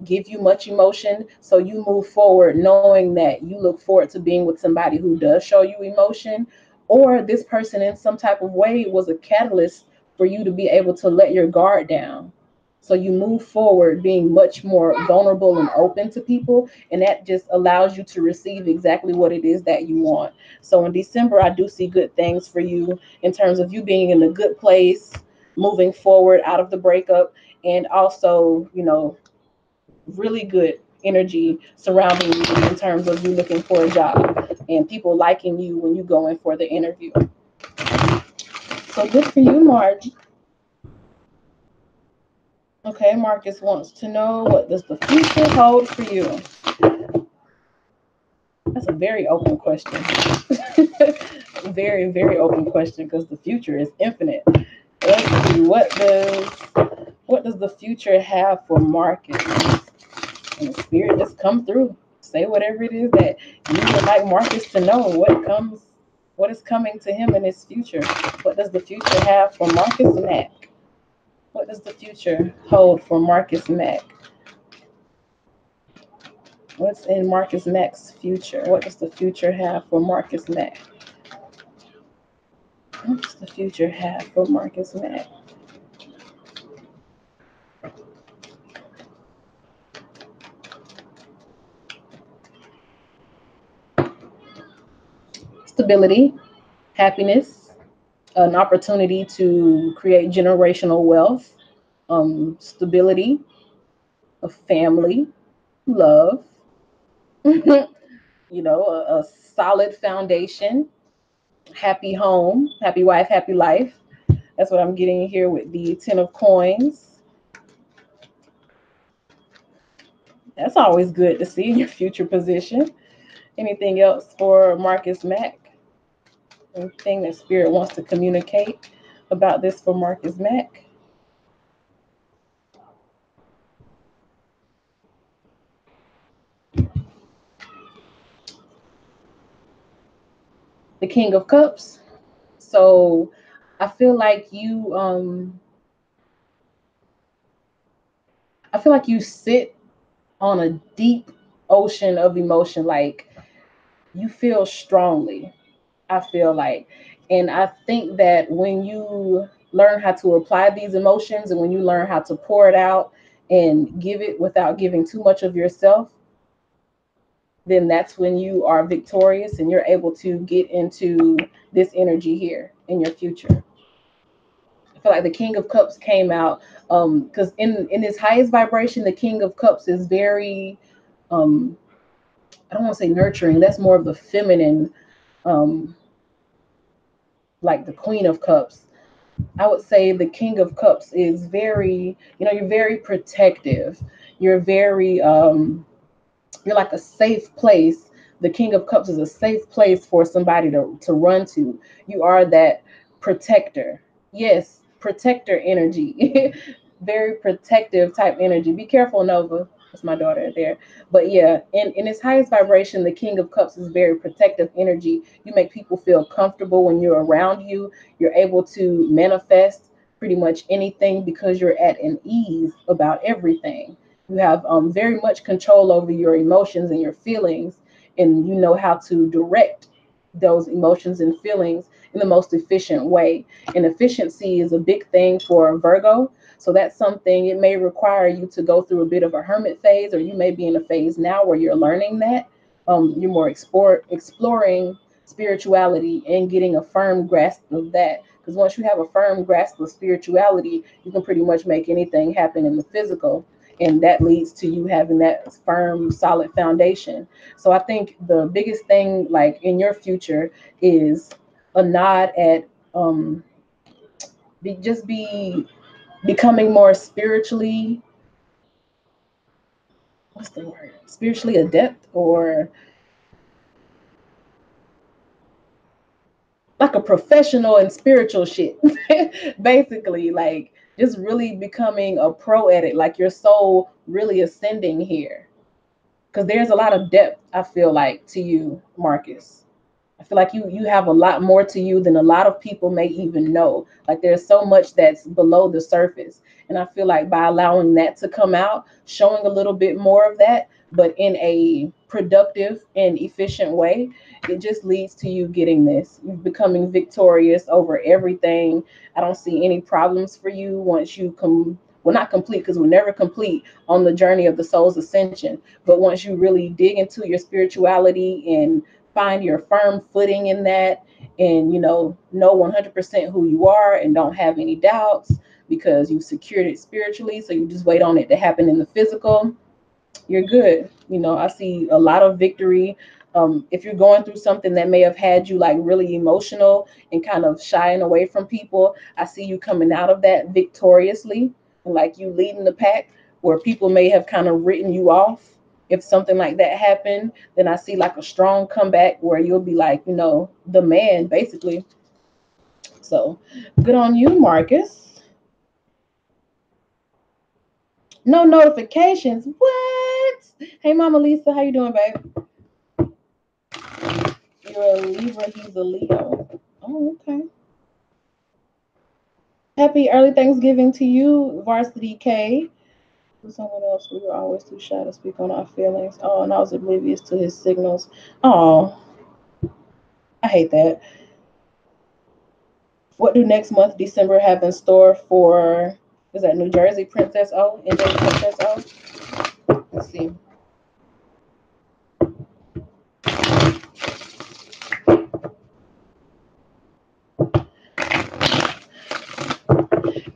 give you much emotion. So you move forward knowing that you look forward to being with somebody who does show you emotion, or this person in some type of way was a catalyst for you to be able to let your guard down. So you move forward being much more vulnerable and open to people, and that just allows you to receive exactly what it is that you want. So in December, I do see good things for you in terms of you being in a good place, moving forward out of the breakup, and also, really good energy surrounding you in terms of you looking for a job and people liking you when you go in for the interview. So good for you, Marge. Okay, Marcus wants to know, what does the future hold for you? That's a very open question. Very, very open question, because the future is infinite. Let's see, what does the future have for Marcus? And the spirit just come through. Say whatever it is that you would like Marcus to know. What is coming to him in his future? What does the future have for Marcus Mack? What does the future hold for Marcus Mack? What's in Marcus Mack's future? What does the future have for Marcus Mack? What does the future have for Marcus Mack? Stability, happiness, an opportunity to create generational wealth, stability, a family, love, a solid foundation, happy home, happy wife, happy life. That's what I'm getting here with the 10 of coins. That's always good to see in your future position. Anything else for Marcus Mack? Anything that Spirit wants to communicate about this for Marcus Mack? The King of Cups. So I feel like you sit on a deep ocean of emotion. Like you feel strongly, I feel like. And I think that when you learn how to apply these emotions, and when you learn how to pour it out and give it without giving too much of yourself, then that's when you are victorious and you're able to get into this energy here in your future. I feel like the King of Cups came out because in his highest vibration, the King of Cups is very um, I don't want to say nurturing. That's more of the feminine, um, like the Queen of Cups. I would say the King of Cups is very, you're very protective. You're very you're like a safe place. The King of Cups is a safe place for somebody to run to. You are that protector. Yes, protector energy. Very protective type energy. Be careful, Nova. That's my daughter there. But yeah, in its highest vibration, the King of Cups is very protective energy. You make people feel comfortable when you're around you. You're able to manifest pretty much anything because you're at an ease about everything. You have very much control over your emotions and your feelings, and you know how to direct those emotions and feelings in the most efficient way. And efficiency is a big thing for Virgo. So that's something, it may require you to go through a bit of a hermit phase, or you may be in a phase now where you're learning that. You're more exploring spirituality and getting a firm grasp of that. Because once you have a firm grasp of spirituality, you can pretty much make anything happen in the physical, and that leads to you having that firm solid foundation. So I think the biggest thing like in your future is a nod at just be becoming more spiritually, what's the word, spiritually adept, or like a professional in spiritual shit. Basically, like just really becoming a pro at it, like your soul really ascending here, because there's a lot of depth, I feel like, to you, Marcus. I feel like you have a lot more to you than a lot of people may even know. Like there's so much that's below the surface. And I feel like by allowing that to come out, showing a little bit more of that, but in a productive and efficient way, it just leads to you getting this. You becoming victorious over everything. I don't see any problems for you once you come, well, not complete, because we're never complete on the journey of the soul's ascension. But once you really dig into your spirituality and find your firm footing in that, and know 100% who you are and don't have any doubts because you've secured it spiritually, so you just wait on it to happen in the physical, you're good. I see a lot of victory. If you're going through something that may have had you like really emotional and kind of shying away from people, I see you coming out of that victoriously, and like you leading the pack where people may have kind of written you off. If something like that happened, then I see like a strong comeback where you'll be like, the man basically. So good on you, Marcus. No notifications. What? Hey, Mama Lisa, how you doing, babe? You're a Libra, he's a Leo. Oh, okay. Happy early Thanksgiving to you, Varsity K. Someone else, we were always too shy to speak on our feelings. Oh, and I was oblivious to his signals. Oh, I hate that. What do next month, December, have in store for, is that New Jersey Princess O? NJ Princess O? Let's see.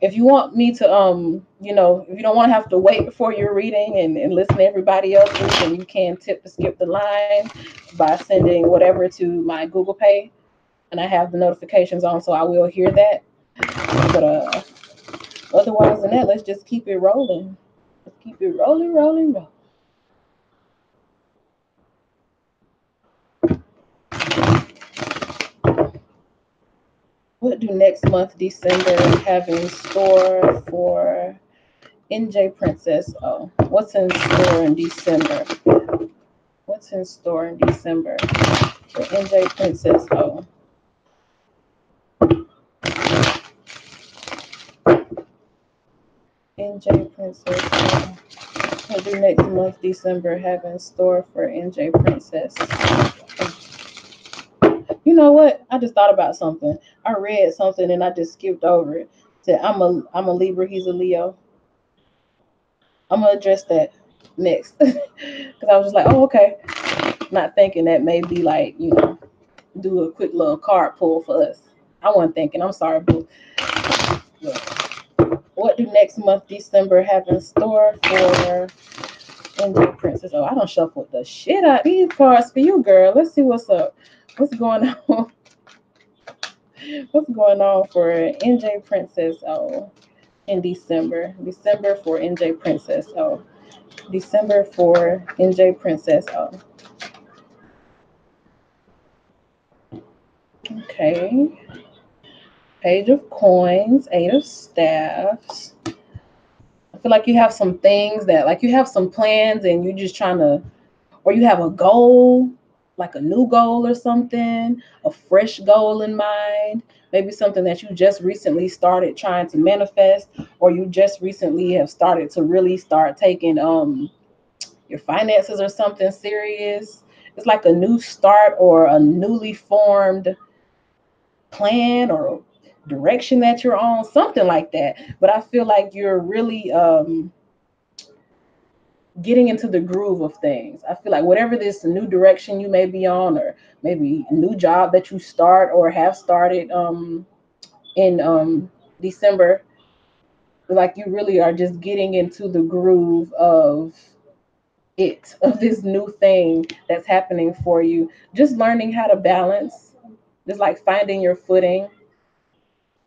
If you want me to, if you don't want to have to wait for your reading and listen to everybody else's, then you can tip to skip the line by sending whatever to my Google Pay, and I have the notifications on, so I will hear that. But otherwise than that, let's just keep it rolling. Let's keep it rolling, rolling, rolling. What do next month, December, have in store for NJ Princess O? What's in store in December? What's in store in December for NJ Princess O? NJ Princess O. What do next month, December, have in store for NJ Princess? You know what? I just thought about something. I read something and I just skipped over it. said I'm a Libra, he's a Leo. I'm gonna address that next because I was just like, oh, okay, not thinking that may be like, do a quick little card pull for us. I wasn't thinking. I'm sorry, boo. Yeah. What do next month, December, have in store for NJ Princess? Oh, I don't shuffle the shit out these cards for you, girl. Let's see what's up. What's going on? What's going on for NJ Princess? Oh, in December. December for NJ Princess. Oh, December for NJ Princess. Oh, okay. Page of Coins, Eight of Staffs. I feel like you have some things that, like, you have some plans and you're just trying to, or you have a goal, like a new goal or something, a fresh goal in mind, maybe something that you just recently started trying to manifest, or you just recently have started to really start taking your finances or something serious. It's like a new start or a newly formed plan or direction that you're on, something like that. But I feel like you're really getting into the groove of things. I feel like whatever this new direction you may be on, or maybe a new job that you start or have started in December, like you really are just getting into the groove of this new thing that's happening for you. Just learning how to balance, just like finding your footing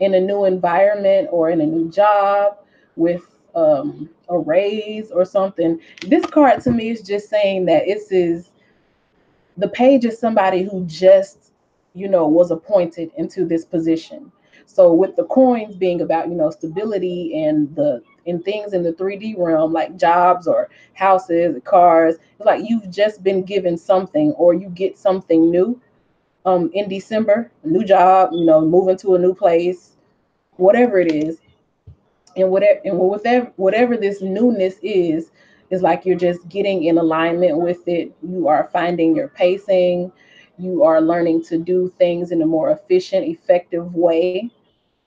in a new environment or in a new job with a raise or something. This card to me is just saying that the page is somebody who just, was appointed into this position. So with the coins being about, stability and the in things in the 3D realm, like jobs or houses, cars, it's like you've just been given something, or you get something new in December, a new job, moving to a new place, whatever it is, and whatever this newness is like you're just getting in alignment with it. You are finding your pacing. You are learning to do things in a more efficient, effective way.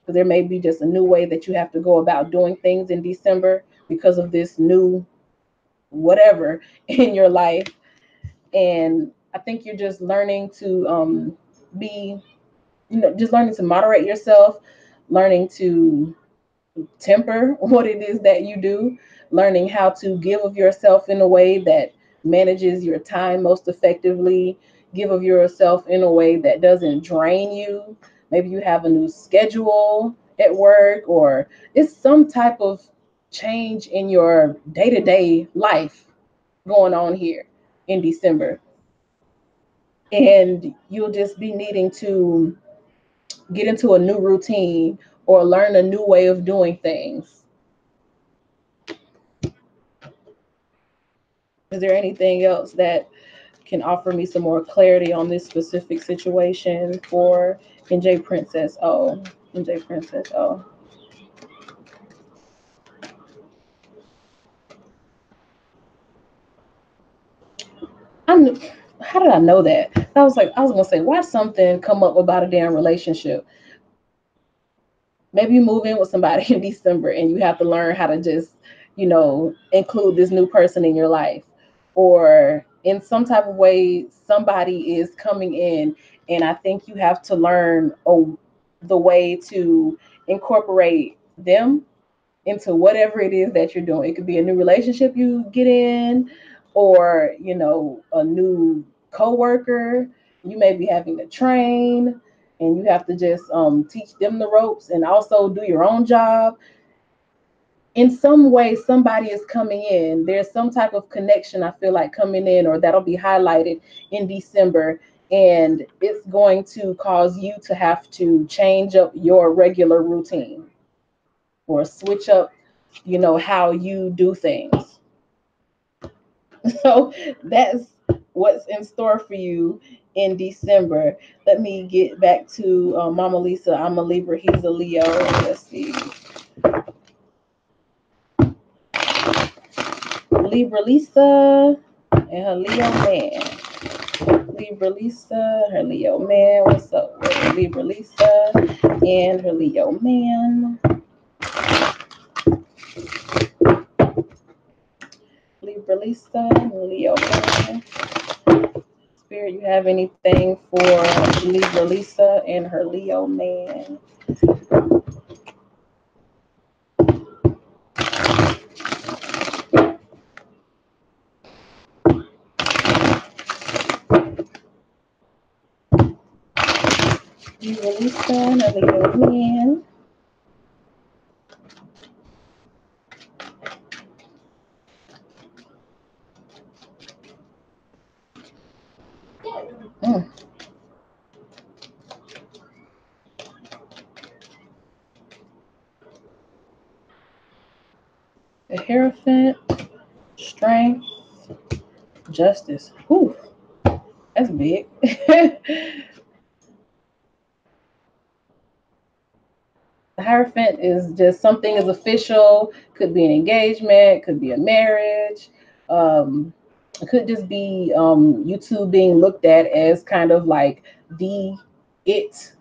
Because there may be just a new way that you have to go about doing things in December because of this new whatever in your life. And I think you're just learning to be, just learning to moderate yourself, learning to temper what it is that you do, learning how to give of yourself in a way that manages your time most effectively, give of yourself in a way that doesn't drain you. Maybe you have a new schedule at work, or it's some type of change in your day to day life going on here in December. And you'll just be needing to get into a new routine or learn a new way of doing things. Is there anything else that can offer me some more clarity on this specific situation for NJ Princess O? NJ Princess O. I knew, how did I know that? I was gonna say, why something come up about a damn relationship? Maybe you move in with somebody in December and you have to learn how to just, include this new person in your life. Or in some type of way, somebody is coming in, and I think you have to learn the way to incorporate them into whatever it is that you're doing. It could be a new relationship you get in, or, a new coworker you may be having to train, and you have to just teach them the ropes and also do your own job. In some way, somebody is coming in. There's some type of connection, I feel like, coming in, or that'll be highlighted in December. And it's going to cause you to have to change up your regular routine or switch up, how you do things. So that's what's in store for you in December. Let me get back to Mama Lisa. I'm a Libra, he's a Leo. Let's see. Libra Lisa and her Leo man. Libra Lisa, her Leo man. What's up with Libra Lisa and her Leo man? Lisa and Leo man. Spirit, you have anything for Libra Lisa and her Leo man? Libra Lisa and her Leo man. Mm. The Hierophant, Strength, Justice. Whew, that's big. The Hierophant is just something is official. Could be an engagement, could be a marriage. It could just be you two being looked at as kind of like the it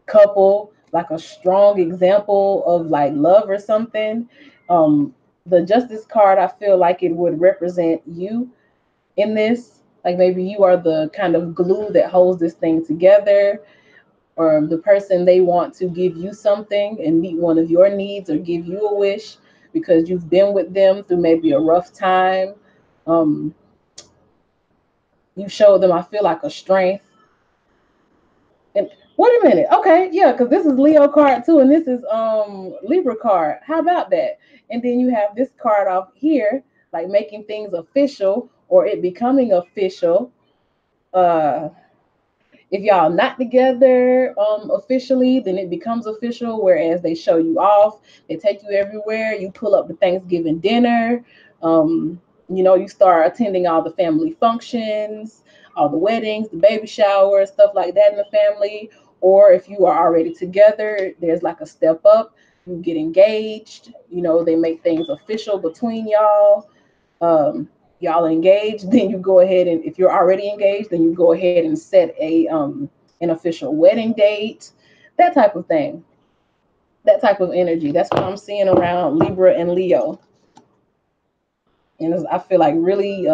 couple, like a strong example of like love or something. The Justice card, I feel like it would represent you in this. Like maybe you are the kind of glue that holds this thing together, or the person they want to give you something and meet one of your needs or give you a wish because you've been with them through maybe a rough time. Um, you showed them, I feel like, a strength. And wait a minute, okay, yeah, because this is Leo card too, and this is Libra card. How about that? And then you have this card off here, like making things official or it becoming official. Uh, if y'all not together officially, then it becomes official. Whereas they show you off, they take you everywhere. You pull up the Thanksgiving dinner. Um, you start attending all the family functions, all the weddings, the baby showers, stuff like that in the family. Or if you are already together, there's like a step up. You get engaged. They make things official between y'all. Y'all engaged, then you go ahead and if you're already engaged, then you go ahead and set an official wedding date, that type of thing, that type of energy. That's what I'm seeing around Libra and Leo, and I feel like really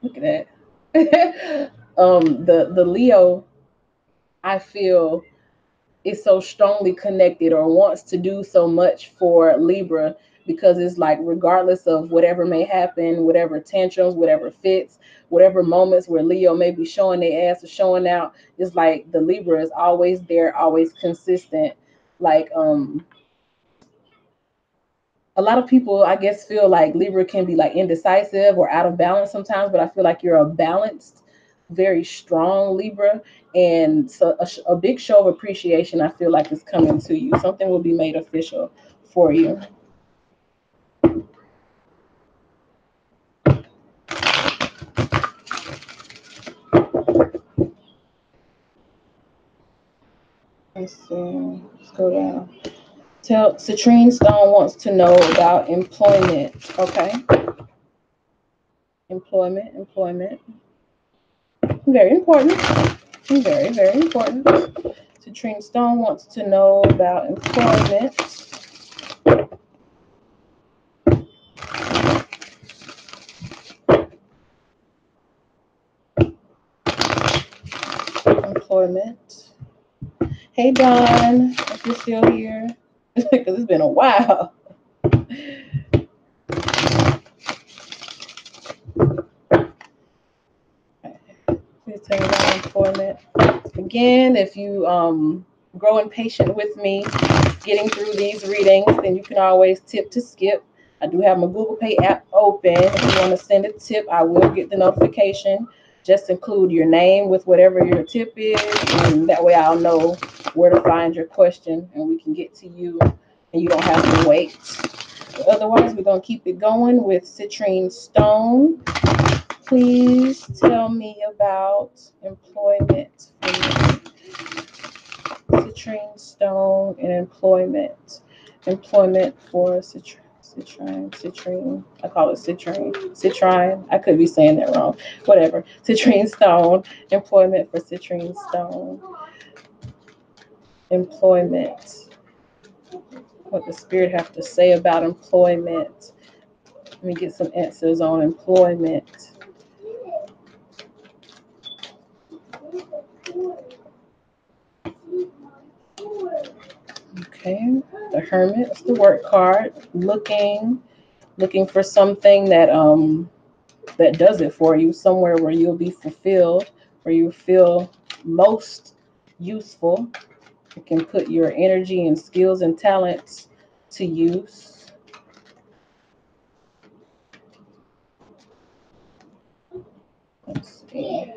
look at that. The Leo, I feel, is so strongly connected or wants to do so much for Libra because it's like regardless of whatever may happen, whatever tantrums, whatever fits, whatever moments where Leo may be showing their ass or showing out, it's like the Libra is always there, always consistent. Like a lot of people I guess feel like Libra can be like indecisive or out of balance sometimes, but I feel like you're a balanced, very strong Libra. And so a big show of appreciation I feel like is coming to you. Something will be made official for you. Let's see. Let's go down. Tell Citrine Stone wants to know about employment. Okay. Employment. Very important. Very, very important. Citrine Stone wants to know about employment. Employment. Hey Don, if you're still here, because it's been a while. Please tell me about employment. Again, if you growing patient with me, getting through these readings, then you can always tip to skip. I do have my Google Pay app open. If you want to send a tip, I will get the notification. Just include your name with whatever your tip is, and that way I'll know where to find your question and we can get to you and you don't have to wait. But otherwise, we're going to keep it going with Citrine Stone. Please tell me about employment for me. Citrine Stone and employment. Employment for Citrine. I call it Citrine. I could be saying that wrong. Whatever. Citrine Stone. Employment for Citrine Stone. Employment. What the spirit have to say about employment. Let me get some answers on employment. Okay, the Hermit is the work card. Looking for something that does it for you, somewhere where you'll be fulfilled, where you feel most useful. You can put your energy and skills and talents to use. Let's see.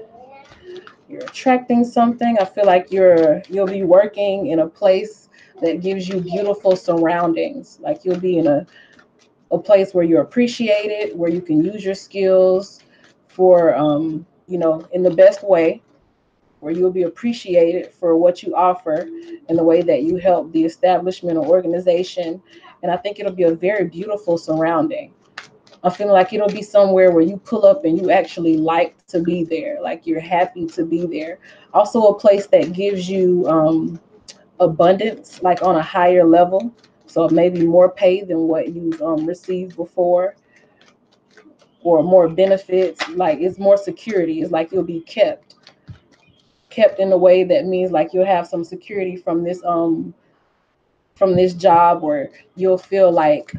You're attracting something. I feel like you'll be working in a place that gives you beautiful surroundings. Like you'll be in a place where you're appreciated, where you can use your skills for in the best way, where you'll be appreciated for what you offer and the way that you help the establishment or organization. And I think it'll be a very beautiful surrounding. I feel like it'll be somewhere where you pull up and you actually like to be there, like you're happy to be there. Also, a place that gives you abundance, like on a higher level. So maybe more pay than what you've received before, or more benefits. Like it's more security. It's like you'll be kept in a way that means like you'll have some security from this job, where you'll feel like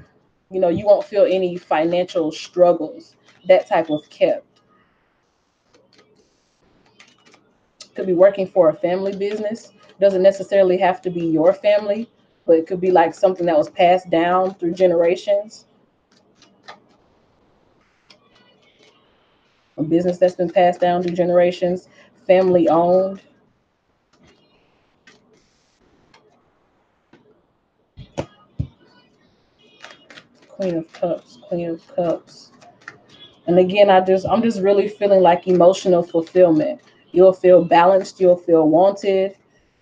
you won't feel any financial struggles. That type of kept. Could be working for a family business. Doesn't necessarily have to be your family, but it could be like something that was passed down through generations. A business that's been passed down through generations, family owned. Queen of Cups, Queen of Cups. And again, I'm just really feeling like emotional fulfillment. You'll feel balanced, you'll feel wanted,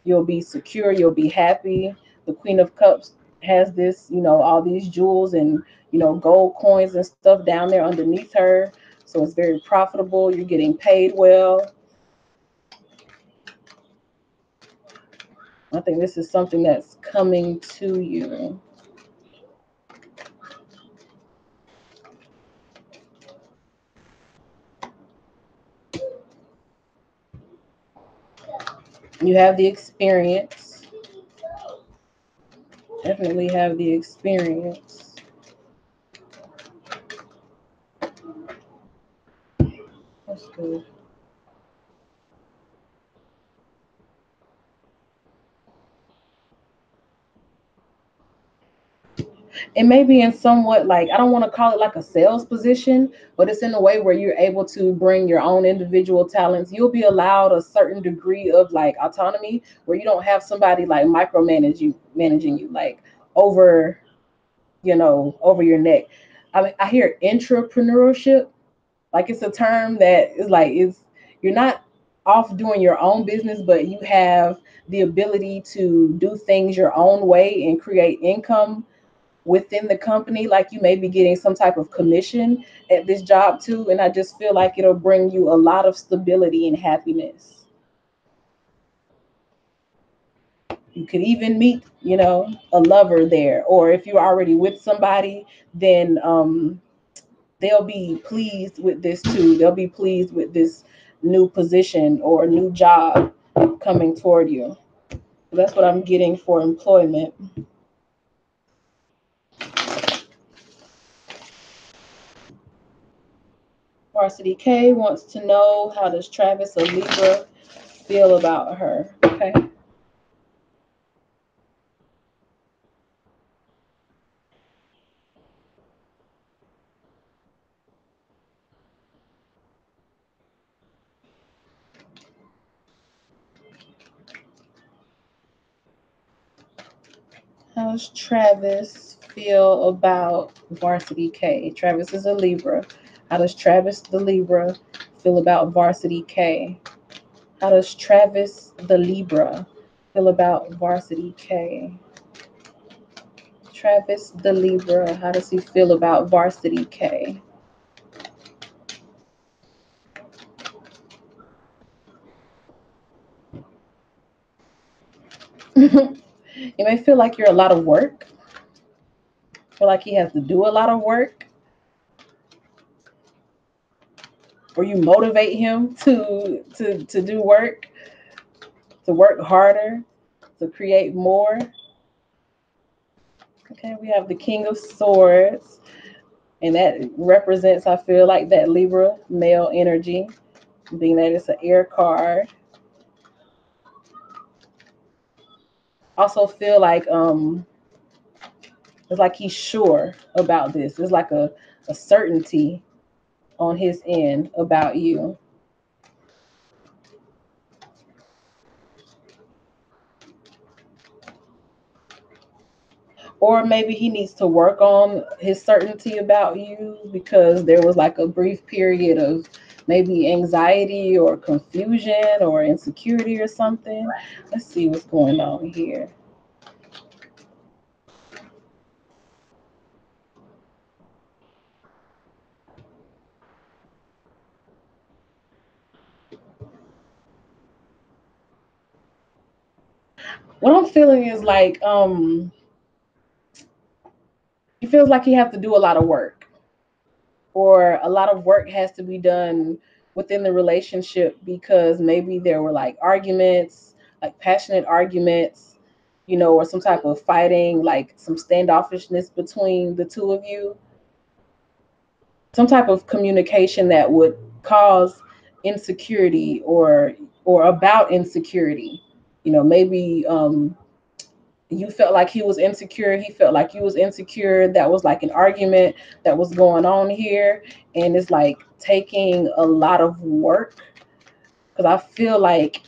you'll be secure, you'll be happy. The Queen of Cups has this, all these jewels and, gold coins and stuff down there underneath her. So it's very profitable. You're getting paid well. I think this is something that's coming to you. You have the experience. Definitely have the experience. That's good. It may be in somewhat, like, I don't want to call it like a sales position, but it's in a way where you're able to bring your own individual talents. You'll be allowed a certain degree of like autonomy, where you don't have somebody like managing you like over, over your neck. I hear entrepreneurship. Like it's a term that is like, you're not off doing your own business, but you have the ability to do things your own way and create income within the company. Like you may be getting some type of commission at this job too. And I just feel like it'll bring you a lot of stability and happiness. You could even meet, a lover there. Or if you're already with somebody, then they'll be pleased with this too. They'll be pleased with this new position or new job coming toward you. That's what I'm getting for employment. Varsity K wants to know, how does Travis, a Libra, feel about her? Okay. How does Travis feel about Varsity K? Travis is a Libra. How does Travis the Libra feel about Varsity K? How does Travis the Libra feel about Varsity K? Travis the Libra, how does he feel about Varsity K? You may feel like you're a lot of work. feel like he has to do a lot of work, or you motivate him to do work, to work harder, to create more. Okay, we have the King of Swords, and that represents, I feel like, that Libra male energy, being that it's an air card. Also feel like it's like he's sure about this. It's like a certainty on his end about you. Or maybe he needs to work on his certainty about you because there was like a brief period of maybe anxiety or confusion or insecurity or something. Let's see what's going on here. What I'm feeling is like he feels like he has to do a lot of work, or a lot of work has to be done within the relationship because maybe there were like arguments, like passionate arguments, or some type of fighting, like some standoffishness between the two of you, some type of communication that would cause insecurity, or about insecurity. Maybe you felt like he was insecure, he felt like you was insecure. That was like an argument that was going on here, and it's like taking a lot of work, because I feel like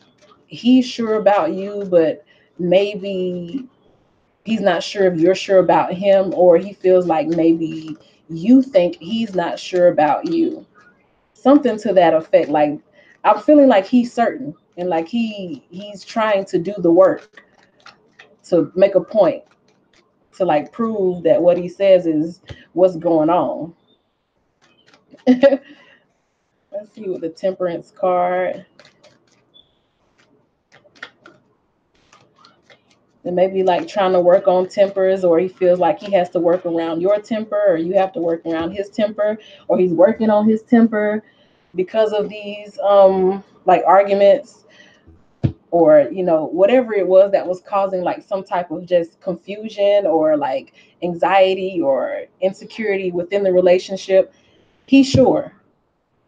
he's sure about you, but maybe he's not sure if you're sure about him, or he feels like maybe you think he's not sure about you, something to that effect. Like, I'm feeling like he's certain, and like he's trying to do the work to make a point, to like prove that what he says is what's going on. Let's see with the Temperance card. And maybe like trying to work on tempers, or he feels like he has to work around your temper, or you have to work around his temper, or he's working on his temper because of these like arguments, or whatever it was that was causing like some type of just confusion, or like anxiety or insecurity within the relationship. He's sure,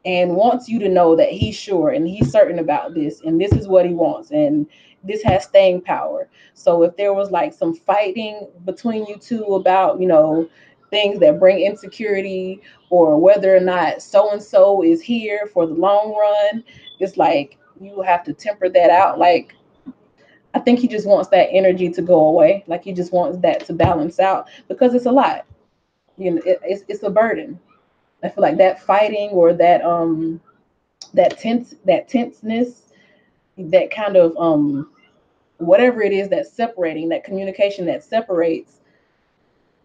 and wants you to know that he's sure and he's certain about this, and this is what he wants, and this has staying power. So if there was like some fighting between you two about things that bring insecurity, or whether or not so and so is here for the long run, it's like you have to temper that out. Like, I think he just wants that energy to go away. Like, he just wants that to balance out, because it's a lot. It's a burden. I feel like that fighting, or that tenseness, that kind of whatever it is that's separating, that communication that separates,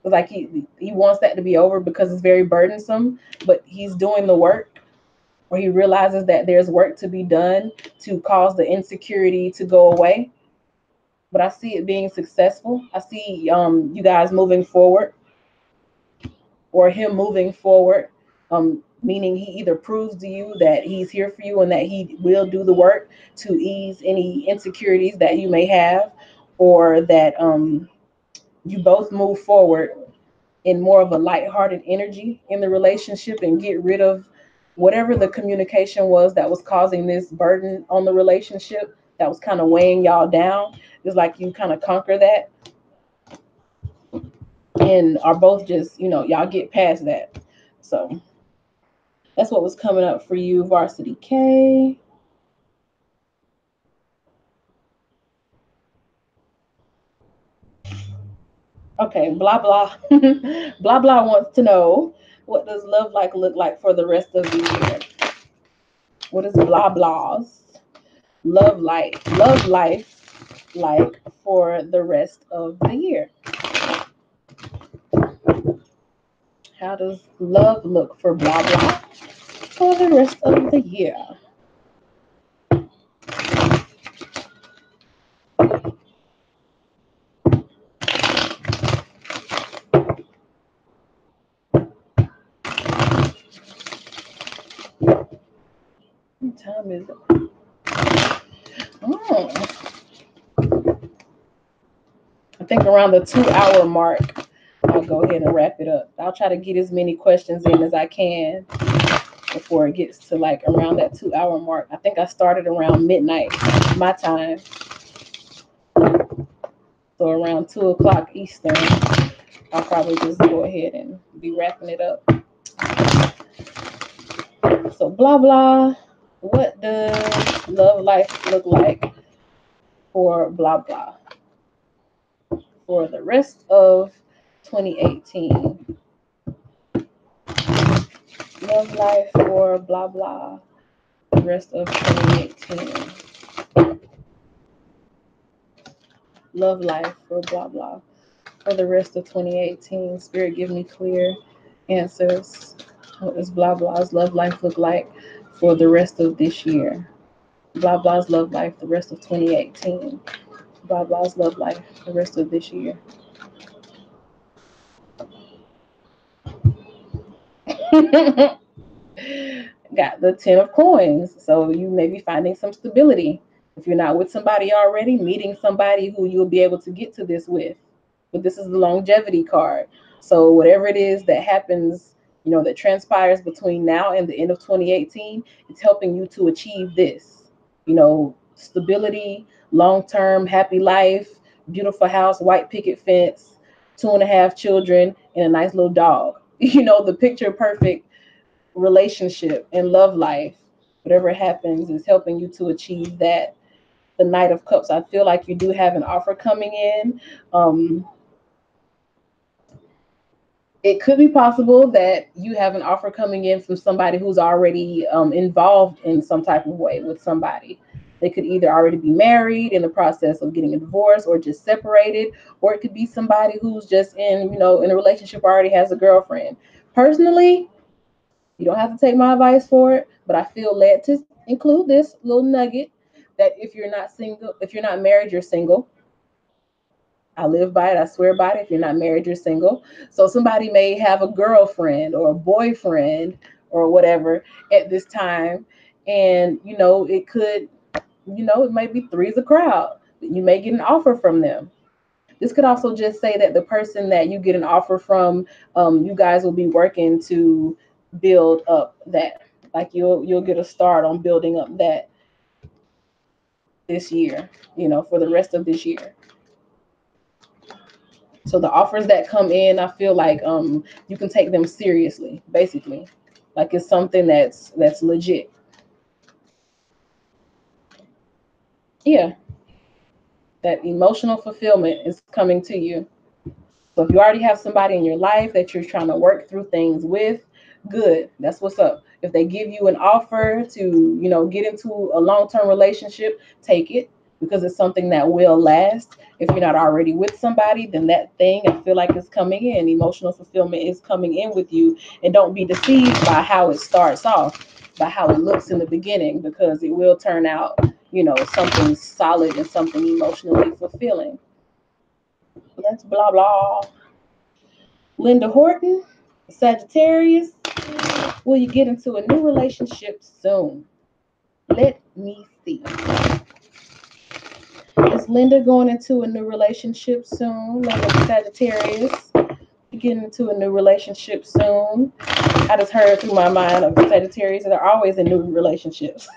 like he wants that to be over because it's very burdensome. But he's doing the work, or he realizes that there's work to be done to cause the insecurity to go away. But I see it being successful. I see you guys moving forward, or him moving forward, meaning he either proves to you that he's here for you and that he will do the work to ease any insecurities that you may have, or that you both move forward in more of a lighthearted energy in the relationship, and get rid of whatever the communication was that was causing this burden on the relationship, that was kind of weighing y'all down. It's like you kind of conquer that, and are both just, y'all get past that. So that's what was coming up for you, Varsity K. Okay, blah blah. Blah blah wants to know, what does love like look like for the rest of the year? What is blah blah's love life like for the rest of the year? How does love look for blah blah for the rest of the year? time is it? I think around the 2 hour mark, I'll go ahead and wrap it up. I'll try to get as many questions in as I can before it gets to like around that 2 hour mark. I think I started around midnight, my time. So around 2 o'clock Eastern, I'll probably just go ahead and be wrapping it up. So blah, blah. What does love life look like for blah, blah for the rest of 2018? Love life for blah, blah the rest of 2018. Love life for blah, blah for the rest of 2018. Spirit, give me clear answers. What does blah, blah's love life look like for the rest of this year? Blah, blah's love life the rest of 2018. Blah, blah's love life the rest of this year. Got the 10 of coins. So you may be finding some stability. If you're not with somebody already, meeting somebody who you'll be able to get to this with. But this is the longevity card. So whatever it is that happens, that transpires between now and the end of 2018, it's helping you to achieve this. Stability, long-term, happy life, beautiful house, white picket fence, 2.5 children, and a nice little dog. The picture perfect relationship and love life. Whatever happens is helping you to achieve that. The Knight of Cups, I feel like you do have an offer coming in. It could be possible that you have an offer coming in from somebody who's already involved in some type of way with somebody. They could either already be married in the process of getting a divorce or just separated, or it could be somebody who's just in a relationship, already has a girlfriend. Personally, you don't have to take my advice for it, but I feel led to include this little nugget that if you're not single, if you're not married, you're single. I live by it. I swear by it. If you're not married, you're single. So somebody may have a girlfriend or a boyfriend or whatever at this time. And, it could, it may be three's a crowd. You may get an offer from them. This could also just say that the person that you get an offer from, you guys will be working to build up that. Like you'll get a start on building up that this year, for the rest of this year. So the offers that come in, I feel like you can take them seriously, basically. Like it's something that's legit. Yeah. That emotional fulfillment is coming to you. So if you already have somebody in your life that you're trying to work through things with, good. That's what's up. If they give you an offer to, get into a long-term relationship, take it because it's something that will last. If you're not already with somebody, then that thing, I feel like it's coming in. Emotional fulfillment is coming in with you. And don't be deceived by how it starts off, by how it looks in the beginning, because it will turn out, something solid and something emotionally fulfilling. That's blah, blah. Linda Horton, Sagittarius, will you get into a new relationship soon? Let me see. Is Linda going into a new relationship soon? Linda Sagittarius, getting into a new relationship soon. I just heard through my mind of Sagittarius that they're always in new relationships.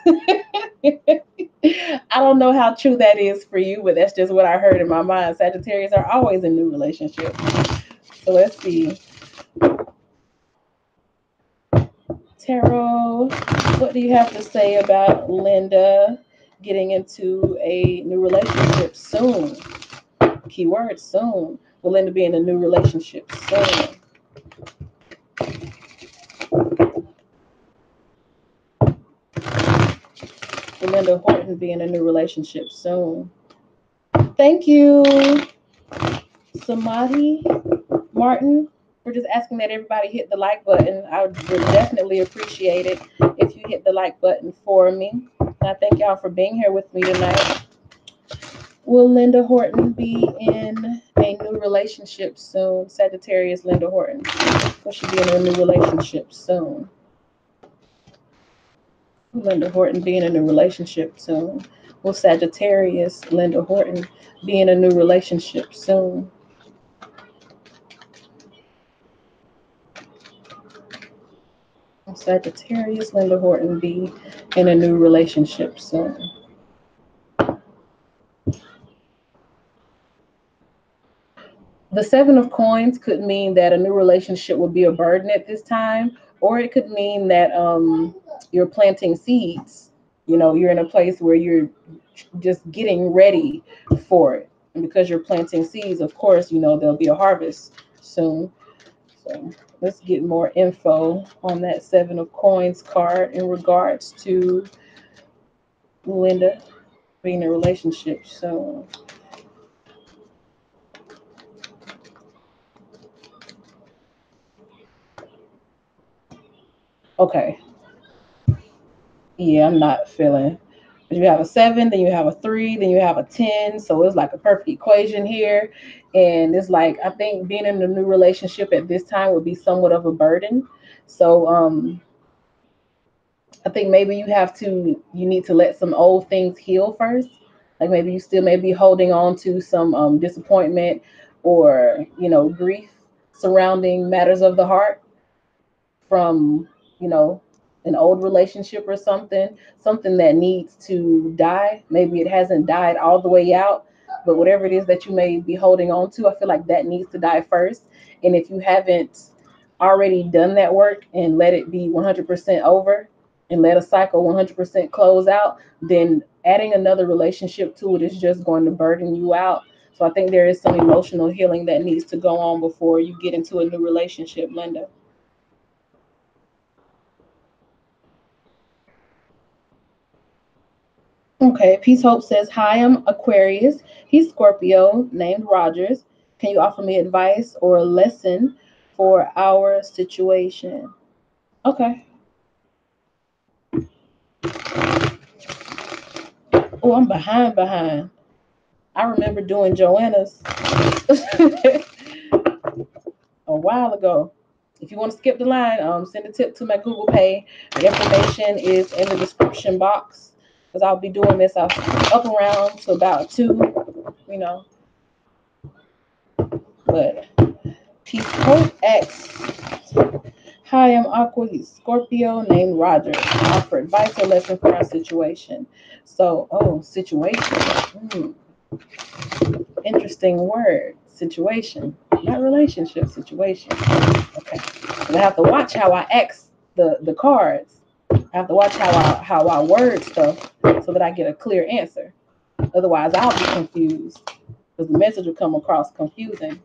I don't know how true that is for you, but that's just what I heard in my mind. Sagittarius are always in new relationships. So let's see. Tarot, what do you have to say about Linda getting into a new relationship soon? Keyword soon. Will Linda be in a new relationship soon? Will Linda Horton be in a new relationship soon? Thank you, Samadhi Martin, for just asking that everybody hit the like button. I would definitely appreciate it if you hit the like button for me. And I thank y'all for being here with me tonight. Will Linda Horton be in a new relationship soon? Sagittarius Linda Horton. Will she be in a new relationship soon? Linda Horton being in a relationship soon. Will Sagittarius Linda Horton be in a new relationship soon? Will Sagittarius Linda Horton be in a new relationship soon? The Seven of Coins could mean that a new relationship will be a burden at this time, or it could mean that you're planting seeds. You know, you're in a place where you're just getting ready for it. And because you're planting seeds, of course, you know, there'll be a harvest soon. So let's get more info on that Seven of Coins card in regards to Linda being in a relationship. So, okay. Yeah, I'm not feeling. You have a seven, then you have a three, then you have a 10. So it's like a perfect equation here. And it's like, I think being in a new relationship at this time would be somewhat of a burden. So, I think maybe you need to let some old things heal first. Like maybe you still may be holding on to some disappointment or, you know, grief surrounding matters of the heart from, you know, an old relationship or something that needs to die. Maybe it hasn't died all the way out, but whatever it is that you may be holding on to, I feel like that needs to die first. And if you haven't already done that work and let it be 100% over and let a cycle 100% close out, then adding another relationship to it is just going to burden you out. So I think there is some emotional healing that needs to go on before you get into a new relationship, Linda. Okay, Peace Hope says, "Hi, I'm Aquarius. He's Scorpio, named Rogers. Can you offer me advice or a lesson for our situation?" Okay. Oh, I'm behind. I remember doing Joanna's a while ago. If you want to skip the line, send a tip to my Google Pay. The information is in the description box because I'll be doing this up around to about 2, you know. But Peace Hope X. "Hi, I'm Aqua Scorpio named Roger. I offer advice or lesson for our situation." So, oh, situation. Hmm, interesting word. Situation. Not relationship, situation. Okay. And I have to watch how I ask the cards. I have to watch how I word stuff so that I get a clear answer. Otherwise, I'll be confused because the message will come across confusing.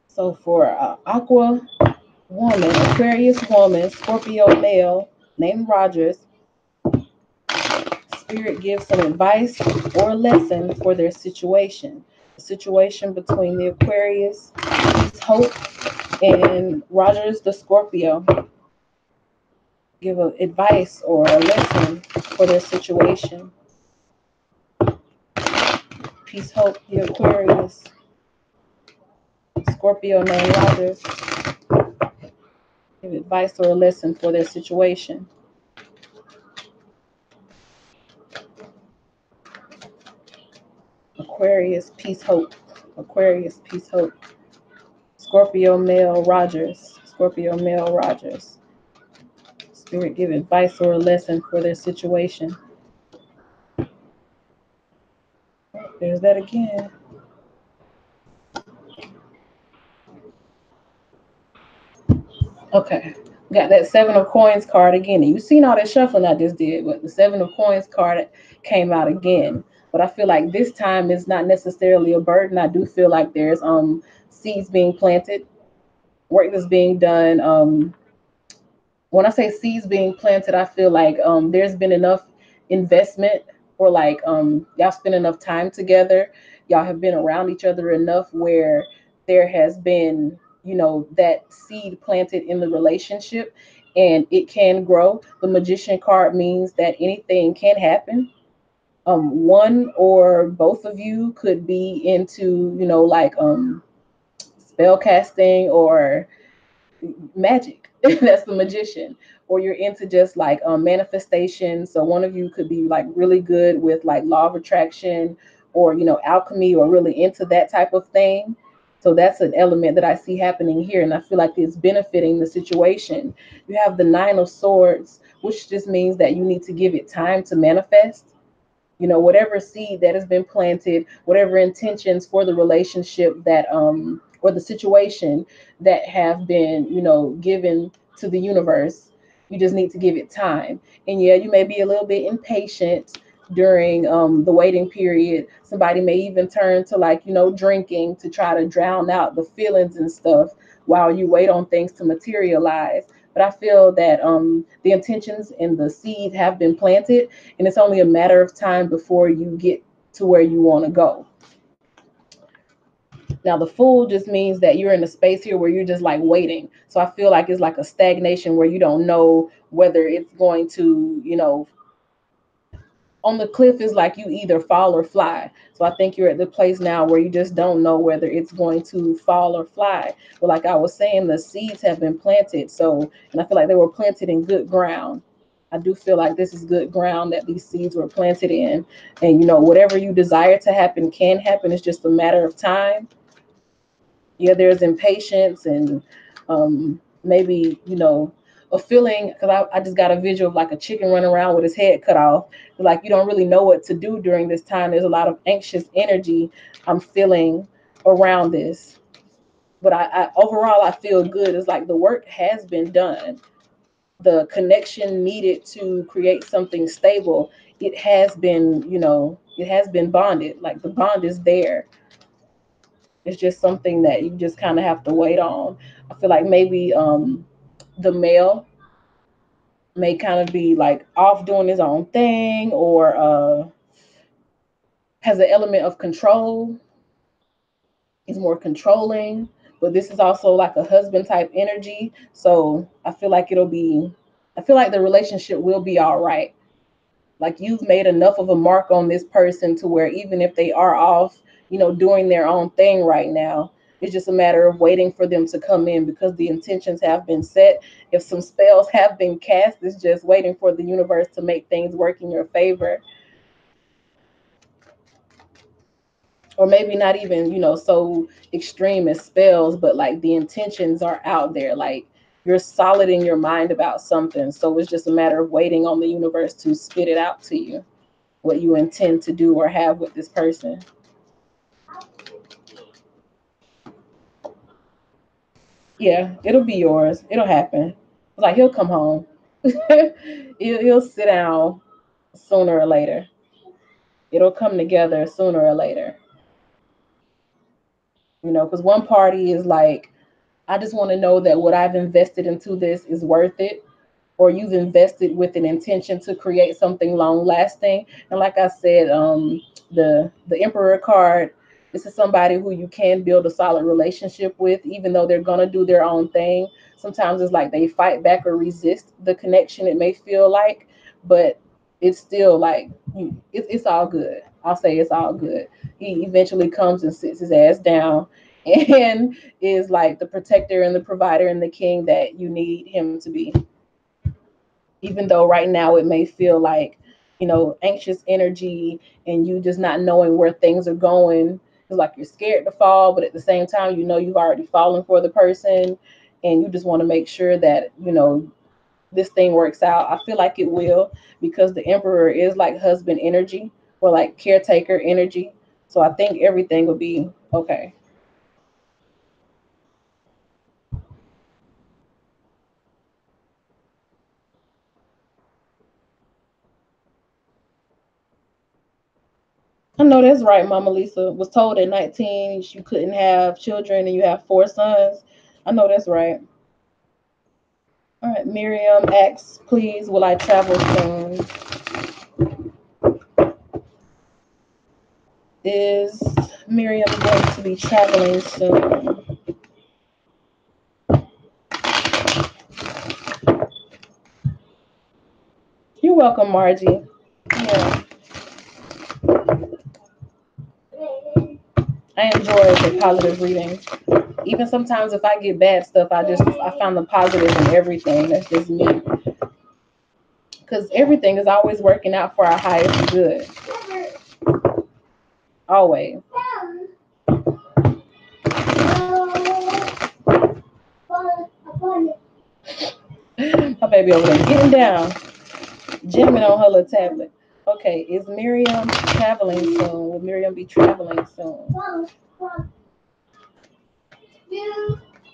So for Aqua woman, Aquarius woman, Scorpio male, named Rogers, Spirit gives some advice or lesson for their situation. The situation between the Aquarius, Peace Hope, and Rogers the Scorpio. Give advice or a lesson for their situation. Peace Hope, the Aquarius, Scorpio named Rogers. Give advice or a lesson for their situation. Aquarius, Peace Hope. Aquarius, Peace Hope. Scorpio male Rogers. Scorpio male Rogers. Spirit give advice or a lesson for their situation. There's that again. Okay. Got that Seven of Coins card again. You've seen all that shuffling I just did, but the Seven of Coins card came out again. But I feel like this time is not necessarily a burden. I do feel like there's seeds being planted, work that's being done. When I say seeds being planted, I feel like there's been enough investment, or like y'all spend enough time together. Y'all have been around each other enough where there has been, you know, that seed planted in the relationship and it can grow. The Magician card means that anything can happen. One or both of you could be into, you know, like spell casting or magic. That's the magician. Or you're into just like manifestation. So one of you could be like really good with like law of attraction, or alchemy, or really into that type of thing. So that's an element that I see happening here, and I feel like it's benefiting the situation. You have the Nine of Swords, which just means that you need to give it time to manifest. Whatever seed that has been planted, whatever intentions for the relationship that or the situation that have been given to the universe, you just need to give it time. And yeah, you may be a little bit impatient during the waiting period. Somebody may even turn to like drinking to try to drown out the feelings and stuff while you wait on things to materialize. But I feel that the intentions and the seed have been planted, and it's only a matter of time before you get to where you want to go. Now, the Fool just means that you're in a space here where you're just like waiting. So I feel like it's like a stagnation where you don't know whether it's going to, on the cliff is like you either fall or fly. So I think you're at the place now where you just don't know whether it's going to fall or fly. But like I was saying, the seeds have been planted. So, and I feel like they were planted in good ground. I do feel like this is good ground that these seeds were planted in. And whatever you desire to happen can happen. It's just a matter of time. Yeah, there's impatience and maybe a feeling, because I just got a visual of like a chicken running around with his head cut off. Like you don't really know what to do during this time. There's a lot of anxious energy I'm feeling around this. But I overall I feel good. It's like the work has been done. The connection needed to create something stable, it has been, it has been bonded. Like the bond is there. It's just something that you just kind of have to wait on. I feel like maybe the male may kind of be like off doing his own thing, or has an element of control. He's more controlling, but this is also like a husband type energy. So I feel like the relationship will be all right. Like you've made enough of a mark on this person to where even if they are off, doing their own thing right now, it's just a matter of waiting for them to come in because the intentions have been set. If some spells have been cast, it's just waiting for the universe to make things work in your favor. Or maybe not even, so extreme as spells, but like the intentions are out there. Like you're solid in your mind about something. So it's just a matter of waiting on the universe to spit it out to you, what you intend to do or have with this person. Yeah, it'll be yours. It'll happen. Like he'll come home. He'll sit down sooner or later. It'll come together sooner or later. Because one party is like, I just want to know that what I've invested into this is worth it, or you've invested with an intention to create something long lasting. And like I said, the Emperor card, this is somebody who you can build a solid relationship with, even though they're gonna do their own thing. Sometimes it's like they fight back or resist the connection. It may feel like, but it's still like it's all good. I'll say it's all good. He eventually comes and sits his ass down and is like the protector and the provider and the king that you need him to be. Even though right now it may feel like anxious energy and you just not knowing where things are going. It's like you're scared to fall, but at the same time you've already fallen for the person, and you just want to make sure that this thing works out. I feel like it will, because the Emperor is like husband energy, or like caretaker energy. So I think everything will be okay. I know that's right. Mama Lisa was told at 19 she couldn't have children, and you have four sons. I know that's right. All right, Miriam asks, please, will I travel soon? Is Miriam going to be traveling soon? You're welcome, Margie. Yeah, I enjoy the positive readings. Even sometimes if I get bad stuff, I find the positive in everything. That's just me. Because everything is always working out for our highest good. Always. My baby over there getting down, jamming on her little tablet. Okay, is Miriam traveling soon? Will Miriam be traveling soon?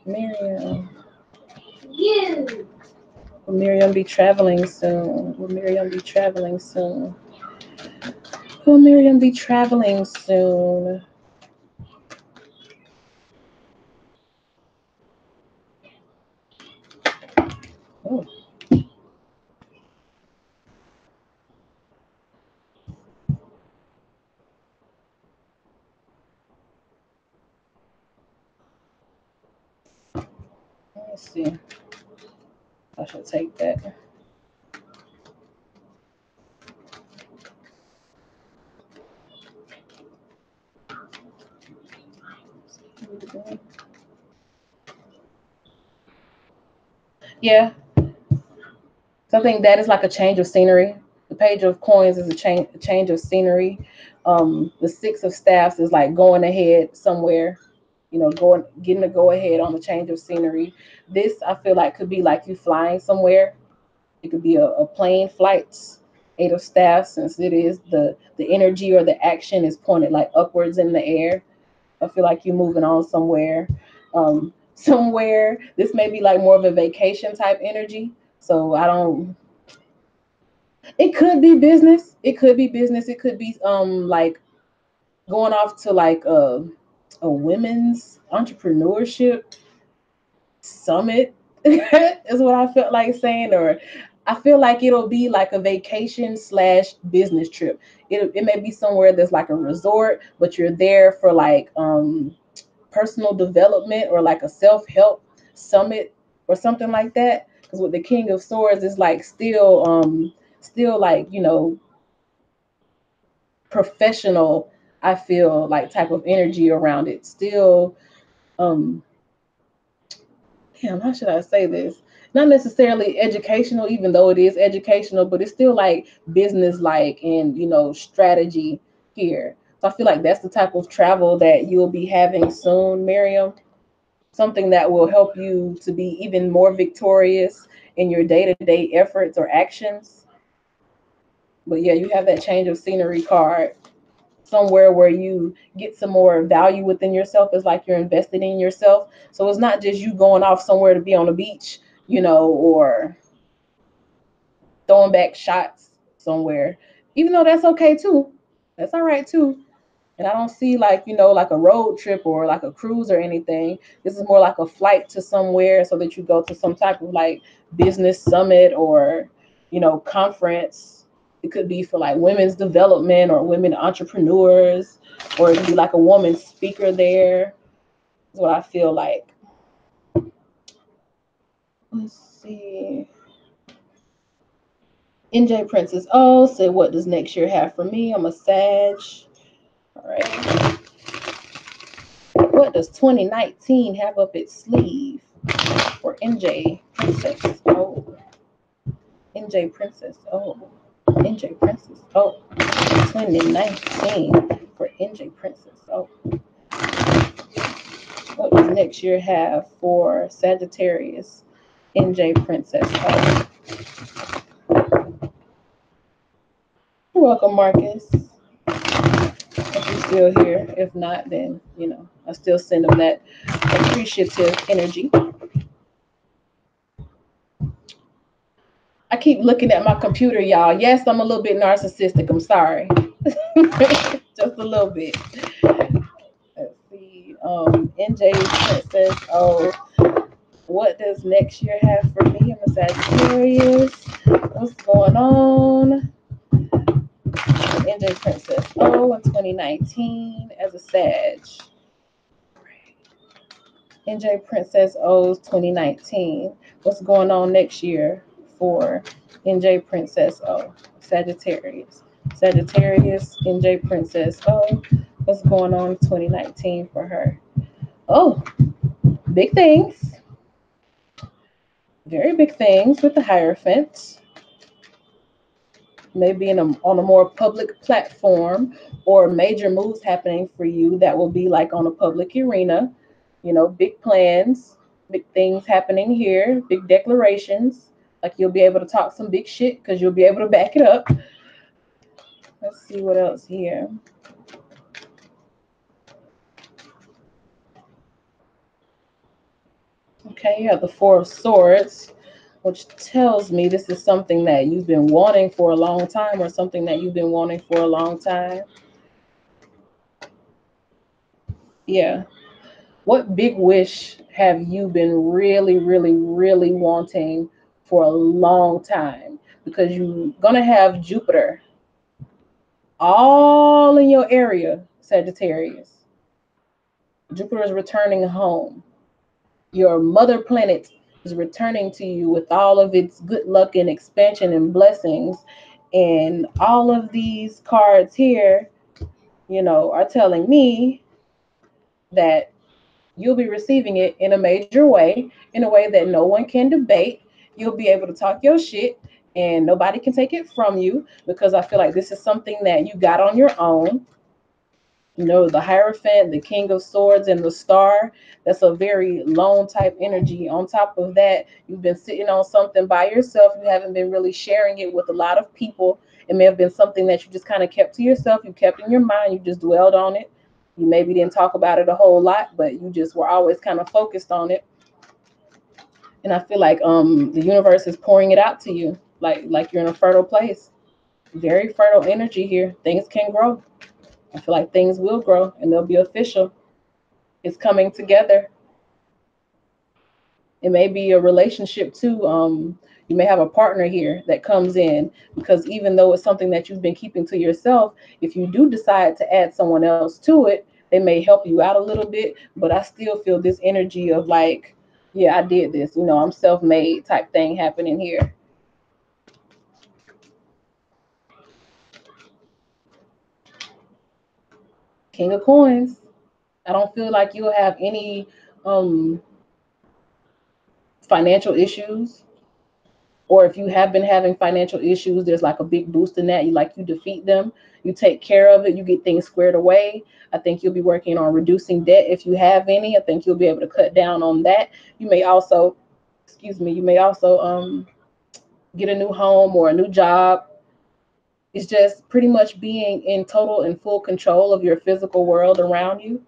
Miriam. Will Miriam be traveling soon? Will Miriam be traveling soon? Will Miriam be traveling soon? Oh, let me see. I should take that. Yeah, so I think that is like a change of scenery. The page of coins is a change of scenery. The six of staffs is like going ahead somewhere, going getting to go ahead on the change of scenery. This I feel like could be like you flying somewhere. It could be a plane flights. Eight of staffs, since it is the energy or the action is pointed like upwards in the air. I feel like you're moving on somewhere. Somewhere. This may be like more of a vacation type energy. So I don't. It could be business. It could be business. It could be like going off to like a women's entrepreneurship summit is what I felt like saying, or I feel like it'll be like a vacation slash business trip. It may be somewhere that's like a resort, but you're there for like personal development or like a self-help summit or something like that. Because with the King of Swords is like still like, professional, I feel like type of energy around it. Still um damn, how should I say this? Not necessarily educational, even though it is educational, but it's still like business like and strategy here. So I feel like that's the type of travel that you'll be having soon, Miriam. Something that will help you to be even more victorious in your day-to-day efforts or actions. But yeah, you have that change of scenery card. Somewhere where you get some more value within yourself. It's like you're investing in yourself. So it's not just you going off somewhere to be on the beach, or throwing back shots somewhere. Even though that's okay too. That's all right too. And I don't see like, like a road trip or like a cruise or anything. This is more like a flight to somewhere so that you go to some type of like business summit or, conference. It could be for like women's development or women entrepreneurs, or it could be like a woman speaker there. That's what I feel like. Let's see. NJ Princess O said, what does next year have for me? I'm a Sag. All right. What does 2019 have up its sleeve for NJ Princess? Oh, NJ Princess. Oh, NJ Princess. Oh, 2019 for NJ Princess. Oh, what does next year have for Sagittarius? NJ Princess. Oh, you're welcome, Marcus. If you're still here, if not, then I still send them that appreciative energy. I keep looking at my computer, y'all. Yes, I'm a little bit narcissistic. I'm sorry. Just a little bit. Let's see. NJ Princess. Oh, what does next year have for me? I'm a Sagittarius. What's going on? NJ Princess. Oh, in 2019 as a Sag. NJ Princess O's 2019. What's going on next year for NJ Princess O? Sagittarius. Sagittarius, NJ Princess O. What's going on 2019 for her? Oh, big things, very big things with the Hierophant. Maybe on a more public platform, or major moves happening for you that will be like on a public arena. Big plans, big things happening here, big declarations. Like you'll be able to talk some big shit because you'll be able to back it up. Let's see what else here. Okay, you have the Four of Swords, which tells me this is something that you've been wanting for a long time, or something that you've been wanting for a long time. Yeah. What big wish have you been really, really, really wanting for a long time? Because you're going to have Jupiter all in your area, Sagittarius. Jupiter is returning home. Your mother planet is returning to you with all of its good luck and expansion and blessings. And all of these cards here, are telling me that you'll be receiving it in a major way, in a way that no one can debate. You'll be able to talk your shit and nobody can take it from you, because I feel like this is something that you got on your own. The Hierophant, the King of Swords, and the Star. That's a very lone type energy. On top of that, you've been sitting on something by yourself. You haven't been really sharing it with a lot of people. It may have been something that you just kind of kept to yourself. You kept in your mind. You just dwelled on it. You maybe didn't talk about it a whole lot, but you just were always kind of focused on it. And I feel like the universe is pouring it out to you, like you're in a fertile place. Very fertile energy here. Things can grow. I feel like things will grow and they'll be official. It's coming together. It may be a relationship too. You may have a partner here that comes in, because even though it's something that you've been keeping to yourself, if you do decide to add someone else to it, they may help you out a little bit. But I still feel this energy of like, yeah, I did this. I'm self-made type thing happening here. King of Coins. I don't feel like you'll have any um, financial issues, or if you have been having financial issues, there's like a big boost in that. You defeat them, you take care of it, you get things squared away. I think you'll be working on reducing debt if you have any. I think you'll be able to cut down on that. You may also, excuse me, you may also get a new home or a new job. It's just pretty much being in total and full control of your physical world around you.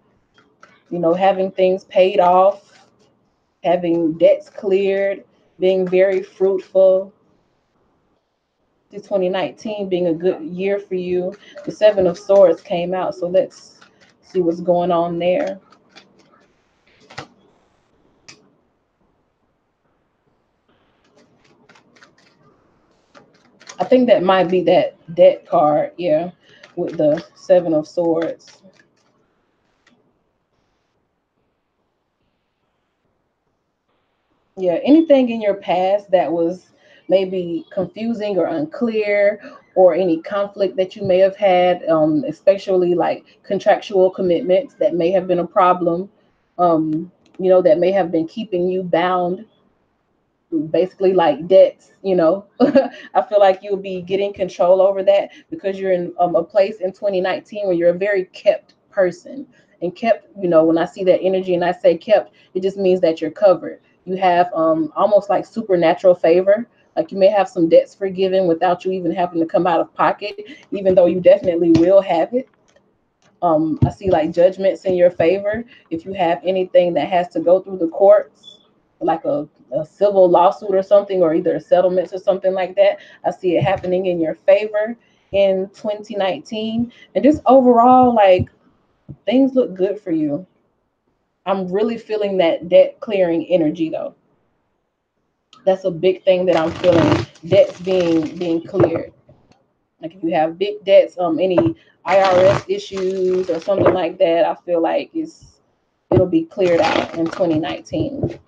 Having things paid off, having debts cleared, being very fruitful. 2019 being a good year for you. The Seven of Swords came out, so let's see what's going on there. I think that might be that debt card, yeah, with the Seven of Swords. Yeah, anything in your past that was maybe confusing or unclear, or any conflict that you may have had, especially like contractual commitments that may have been a problem, that may have been keeping you bound, basically like debts. I feel like you'll be getting control over that, because you're in a place in 2019 where you're a very kept person. And kept, when I see that energy and I say kept, it just means that you're covered. You have almost like supernatural favor. Like you may have some debts forgiven without you even having to come out of pocket, even though you definitely will have it. I see like judgments in your favor. If you have anything that has to go through the courts, like a civil lawsuit or something, or either settlements or something like that, I see it happening in your favor in 2019. And just overall, like things look good for you. I'm really feeling that debt clearing energy though. That's a big thing that I'm feeling. Debts being cleared. Like if you have big debts, any IRS issues or something like that, I feel like it'll be cleared out in 2019.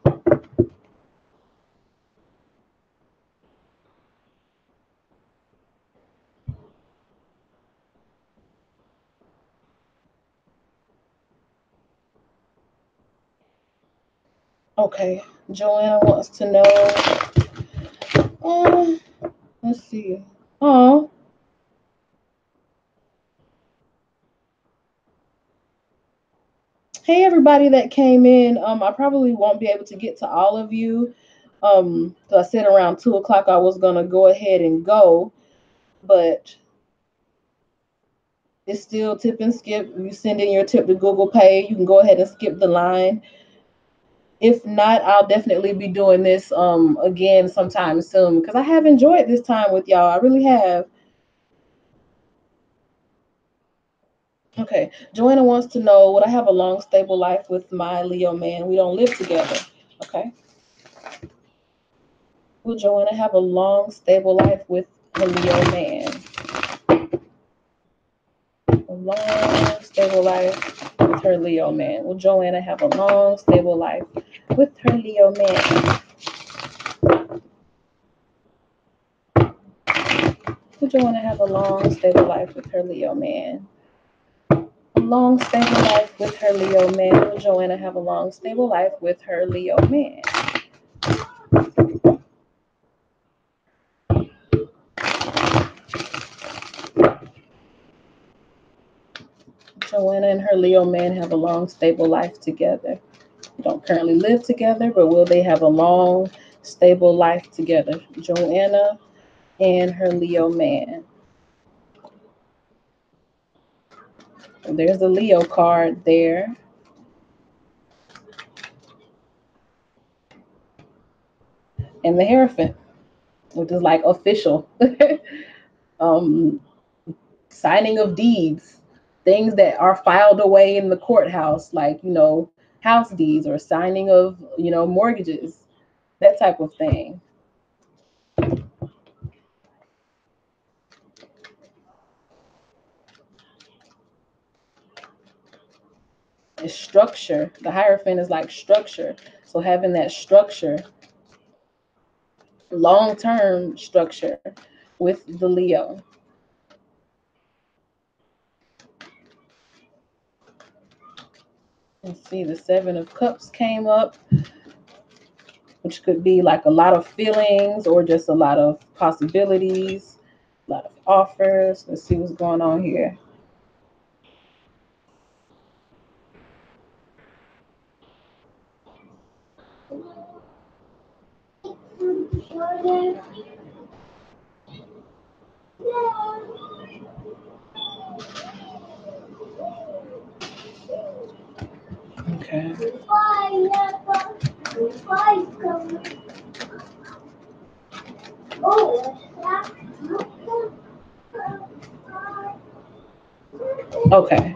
Okay, Joanna wants to know. Let's see. Oh, hey everybody that came in. I probably won't be able to get to all of you. So I said around 2 o'clock I was gonna go ahead and go, but it's still tip and skip. You send in your tip to Google Pay. You can go ahead and skip the line. If not, I'll definitely be doing this again sometime soon because I have enjoyed this time with y'all. I really have. Okay, Joanna wants to know, would I have a long, stable life with my Leo man? We don't live together. Okay. Will Joanna have a long, stable life with her Leo man? A long, stable life with her Leo man. Will Joanna have a long, stable life with her Leo man? Will Joanna have a long, stable life with her Leo man? A long, stable life with her Leo man. Will Joanna have a long, stable life with her Leo man? Joanna and her Leo man have a long, stable life together. They don't currently live together, but will they have a long, stable life together? Joanna and her Leo man. There's the Leo card there. And the Hierophant, which is like official. um, Signing of deeds, things that are filed away in the courthouse, like, house deeds or signing of, mortgages, that type of thing. It's structure. The Hierophant is like structure. So having that structure, long term structure with the Leo. Let's see, the Seven of Cups came up, which could be like a lot of feelings or just a lot of possibilities, a lot of offers. Let's see what's going on here. Okay. Okay.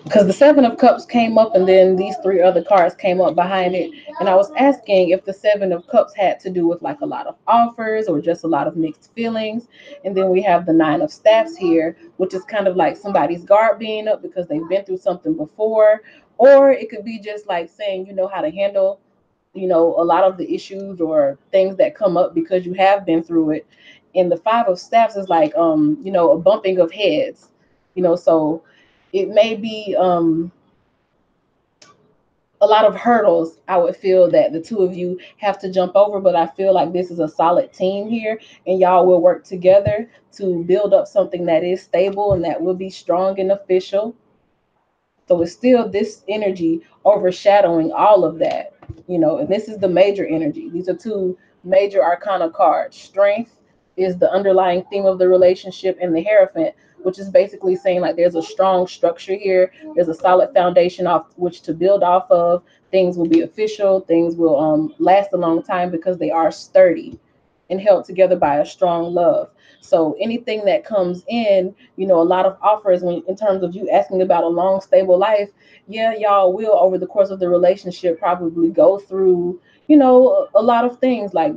Because the Seven of Cups came up and then these three other cards came up behind it. And I was asking if the Seven of Cups had to do with like a lot of offers or just a lot of mixed feelings. And then we have the Nine of Staffs here, which is kind of like somebody's guard being up because they've been through something before. Or it could be just like saying you know how to handle, a lot of the issues or things that come up because you have been through it. And the Five of Staffs is like, a bumping of heads, so it may be a lot of hurdles I would feel that the two of you have to jump over, but I feel like this is a solid team here and y'all will work together to build up something that is stable and that will be strong and official. So it's still this energy overshadowing all of that, and this is the major energy. These are two major arcana cards. Strength is the underlying theme of the relationship, and the Hierophant, which is basically saying like there's a strong structure here, there's a solid foundation off which to build off of. Things will be official, things will last a long time because they are sturdy and held together by a strong love. So anything that comes in, a lot of offers when in terms of you asking about a long, stable life, yeah, y'all will over the course of the relationship probably go through, a lot of things like,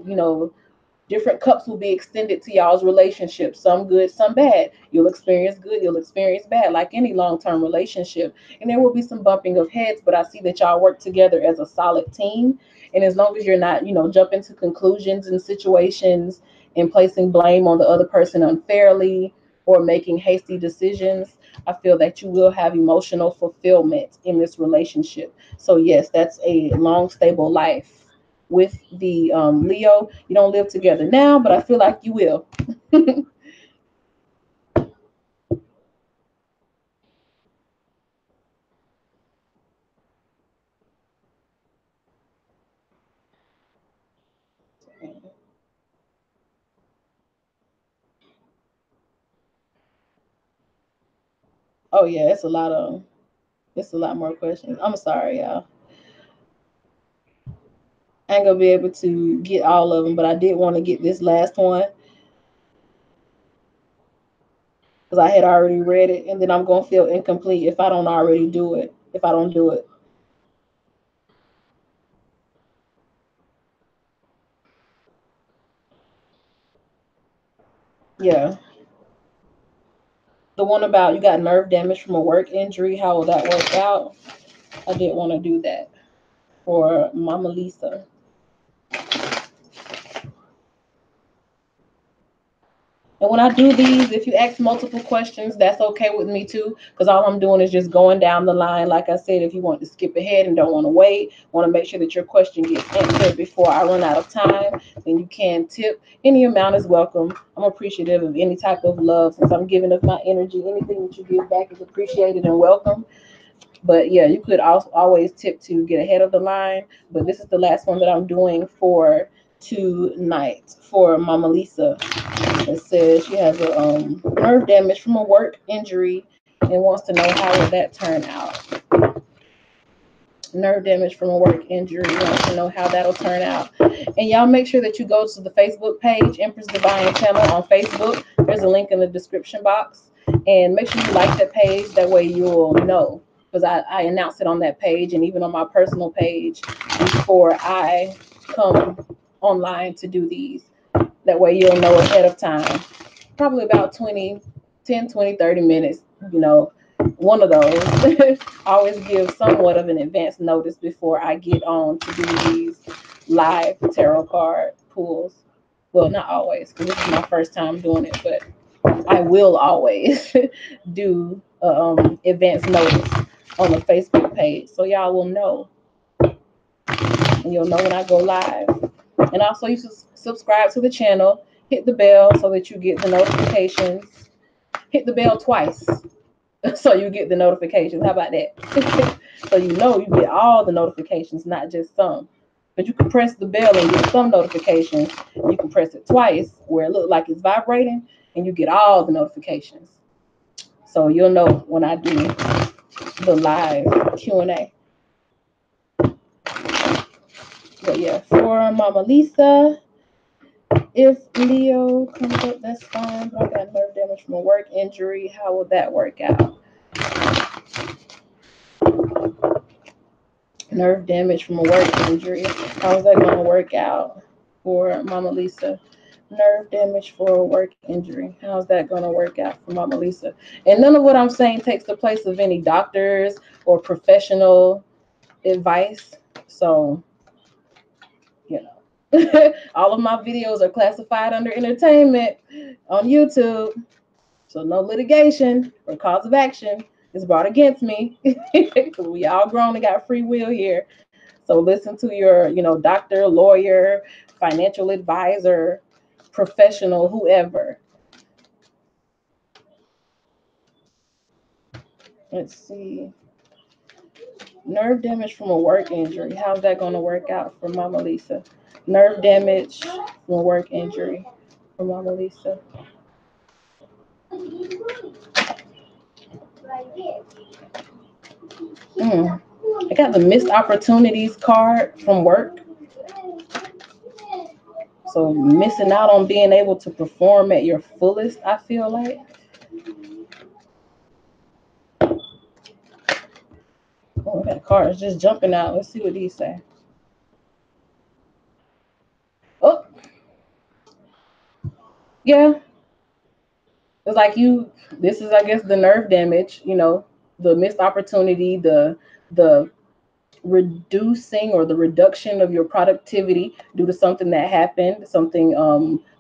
different cups will be extended to y'all's relationship, some good, some bad. You'll experience good, you'll experience bad, like any long-term relationship. And there will be some bumping of heads, but I see that y'all work together as a solid team. And as long as you're not, jumping to conclusions in situations and placing blame on the other person unfairly, or making hasty decisions. I feel that you will have emotional fulfillment in this relationship. So yes, that's a long, stable life with the Leo. You don't live together now, but I feel like you will. Oh yeah, it's a lot more questions. I'm sorry, y'all. I ain't gonna be able to get all of them, but I did want to get this last one because I had already read it, and then I'm gonna feel incomplete if I don't already do it. If I don't do it, yeah. The one about you got nerve damage from a work injury. How will that work out? I did want to do that for Mama Lisa. And when I do these, if you ask multiple questions, that's okay with me too, because all I'm doing is just going down the line. Like I said, if you want to skip ahead and don't want to wait, want to make sure that your question gets answered before I run out of time, then you can tip. Any amount is welcome. I'm appreciative of any type of love since I'm giving of my energy. Anything that you give back is appreciated and welcome. But yeah, you could also always tip to get ahead of the line. But this is the last one that I'm doing for tonight for Mama Lisa. It says she has a nerve damage from a work injury and wants to know how will that turn out. Nerve damage from a work injury. Wants to know how that'll turn out. And y'all make sure that you go to the Facebook page, Empress Divine Channel on Facebook. There's a link in the description box. And make sure you like that page. That way you'll know. Because I announce it on that page and even on my personal page before I come online to do these. That way you'll know ahead of time. Probably about 20, 10, 20, 30 minutes, you know, one of those. Always give somewhat of an advance notice before I get on to do these live tarot card pulls. Well, not always, because this is my first time doing it, but I will always do advance notice on the Facebook page. So y'all will know. And you'll know when I go live. And also, you subscribe to the channel, hit the bell so that you get the notifications. Hit the bell twice so you get the notifications. How about that? So you know you get all the notifications, not just some. But you can press the bell and get some notifications. You can press it twice where it looks like it's vibrating and you get all the notifications. So you'll know when I do the live Q&A. But yeah, for Mama Lisa, if Leo comes up, that's fine. But I got nerve damage from a work injury. How will that work out? Nerve damage from a work injury. How is that going to work out for Mama Lisa? Nerve damage for a work injury. How's that going to work out for Mama Lisa? And none of what I'm saying takes the place of any doctors or professional advice. So, you know, all of my videos are classified under entertainment on YouTube. So no litigation or cause of action is brought against me because we all grown and got free will here. So listen to your, doctor, lawyer, financial advisor, professional, whoever. Let's see. Nerve damage from a work injury. How's that going to work out for Mama Lisa? Nerve damage from a work injury for Mama Lisa. Mm. I got the missed opportunities card from work. So missing out on being able to perform at your fullest, I feel like. Oh, that card is just jumping out. Let's see what these say. Oh, yeah. It's like this is, I guess, the nerve damage, the missed opportunity, the reducing or the reduction of your productivity due to something that happened, something,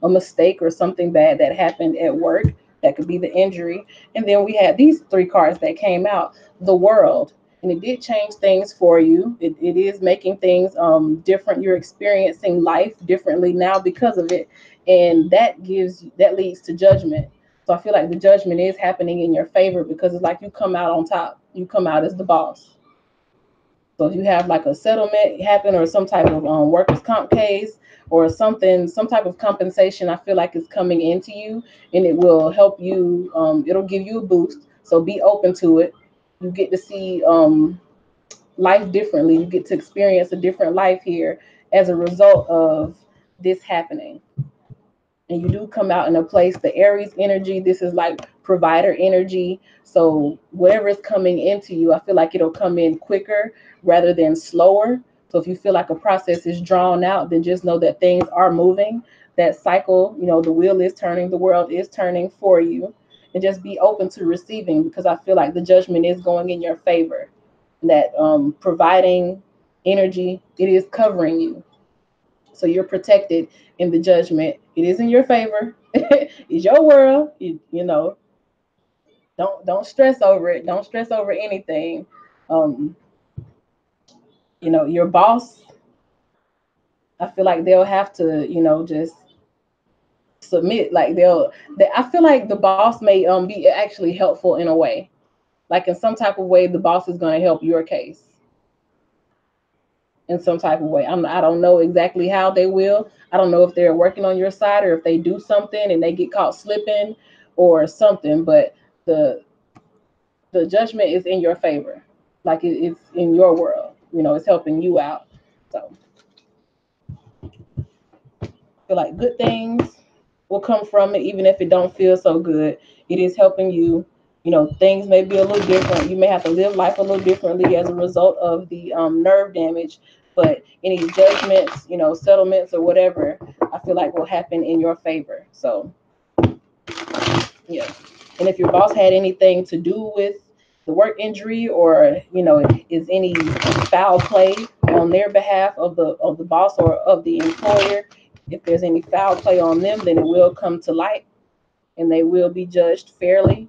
a mistake or something bad that happened at work. That could be the injury. And then we had these three cards that came out, the world. And it did change things for you. It is making things different. You're experiencing life differently now because of it. And that leads to judgment. So I feel like the judgment is happening in your favor because it's like you come out on top. You come out as the boss. So if you have like a settlement happen or some type of workers' comp case or something, some type of compensation, I feel like is coming into you and it will help you. It'll give you a boost. So be open to it. You get to see life differently. You get to experience a different life here as a result of this happening. And you do come out in a place, the Aries energy, this is like provider energy. So whatever is coming into you, I feel like it'll come in quicker rather than slower. So if you feel like a process is drawn out, then just know that things are moving. That cycle, the wheel is turning, the world is turning for you. And just be open to receiving because I feel like the judgment is going in your favor. That providing energy, it is covering you. So you're protected in the judgment. It is in your favor. It's your world. Don't stress over it. Don't stress over anything. Um, your boss, I feel like they'll have to, just submit. Like I feel like the boss may be actually helpful in a way. Like in some type of way, the boss is going to help your case in some type of way. I don't know exactly how they will. I don't know if they're working on your side or if they do something and they get caught slipping or something. But the the judgment is in your favor. Like it's in your world. It's helping you out. So I feel like good things will come from it, even if it don't feel so good. It is helping you. Things may be a little different. You may have to live life a little differently as a result of the nerve damage. But any judgments, settlements or whatever, I feel like will happen in your favor. So yeah. And if your boss had anything to do with the work injury or is any foul play on their behalf of the boss or of the employer, if there's any foul play on them, then it will come to light and they will be judged fairly.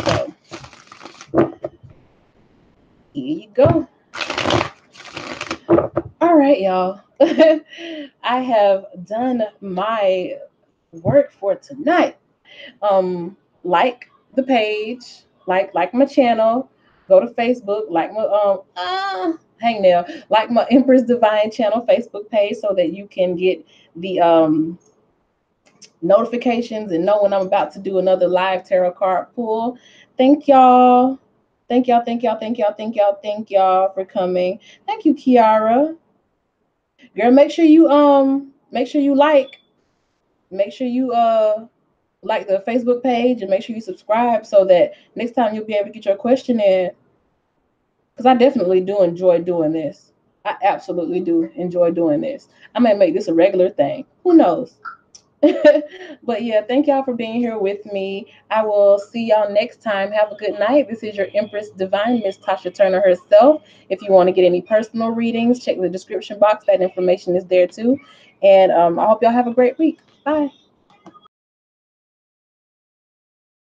So here you go. All right, y'all. I have done my work for tonight. Like the page, like my channel. Go to Facebook, like my hang there, like my Empress Divine Channel Facebook page, so that you can get the notifications and know when I'm about to do another live tarot card pull. Thank y'all. Thank y'all, thank y'all, thank y'all, thank y'all, thank y'all for coming. Thank you, Kiara. Girl, make sure you like the Facebook page and make sure you subscribe so that next time you'll be able to get your question in. Because I definitely do enjoy doing this. I absolutely do enjoy doing this. I may make this a regular thing. Who knows? But yeah, thank y'all for being here with me. I will see y'all next time. Have a good night. This is your Empress Divine, Miss Tasha Turner herself. If you want to get any personal readings, check the description box. That information is there too. And I hope y'all have a great week. Bye.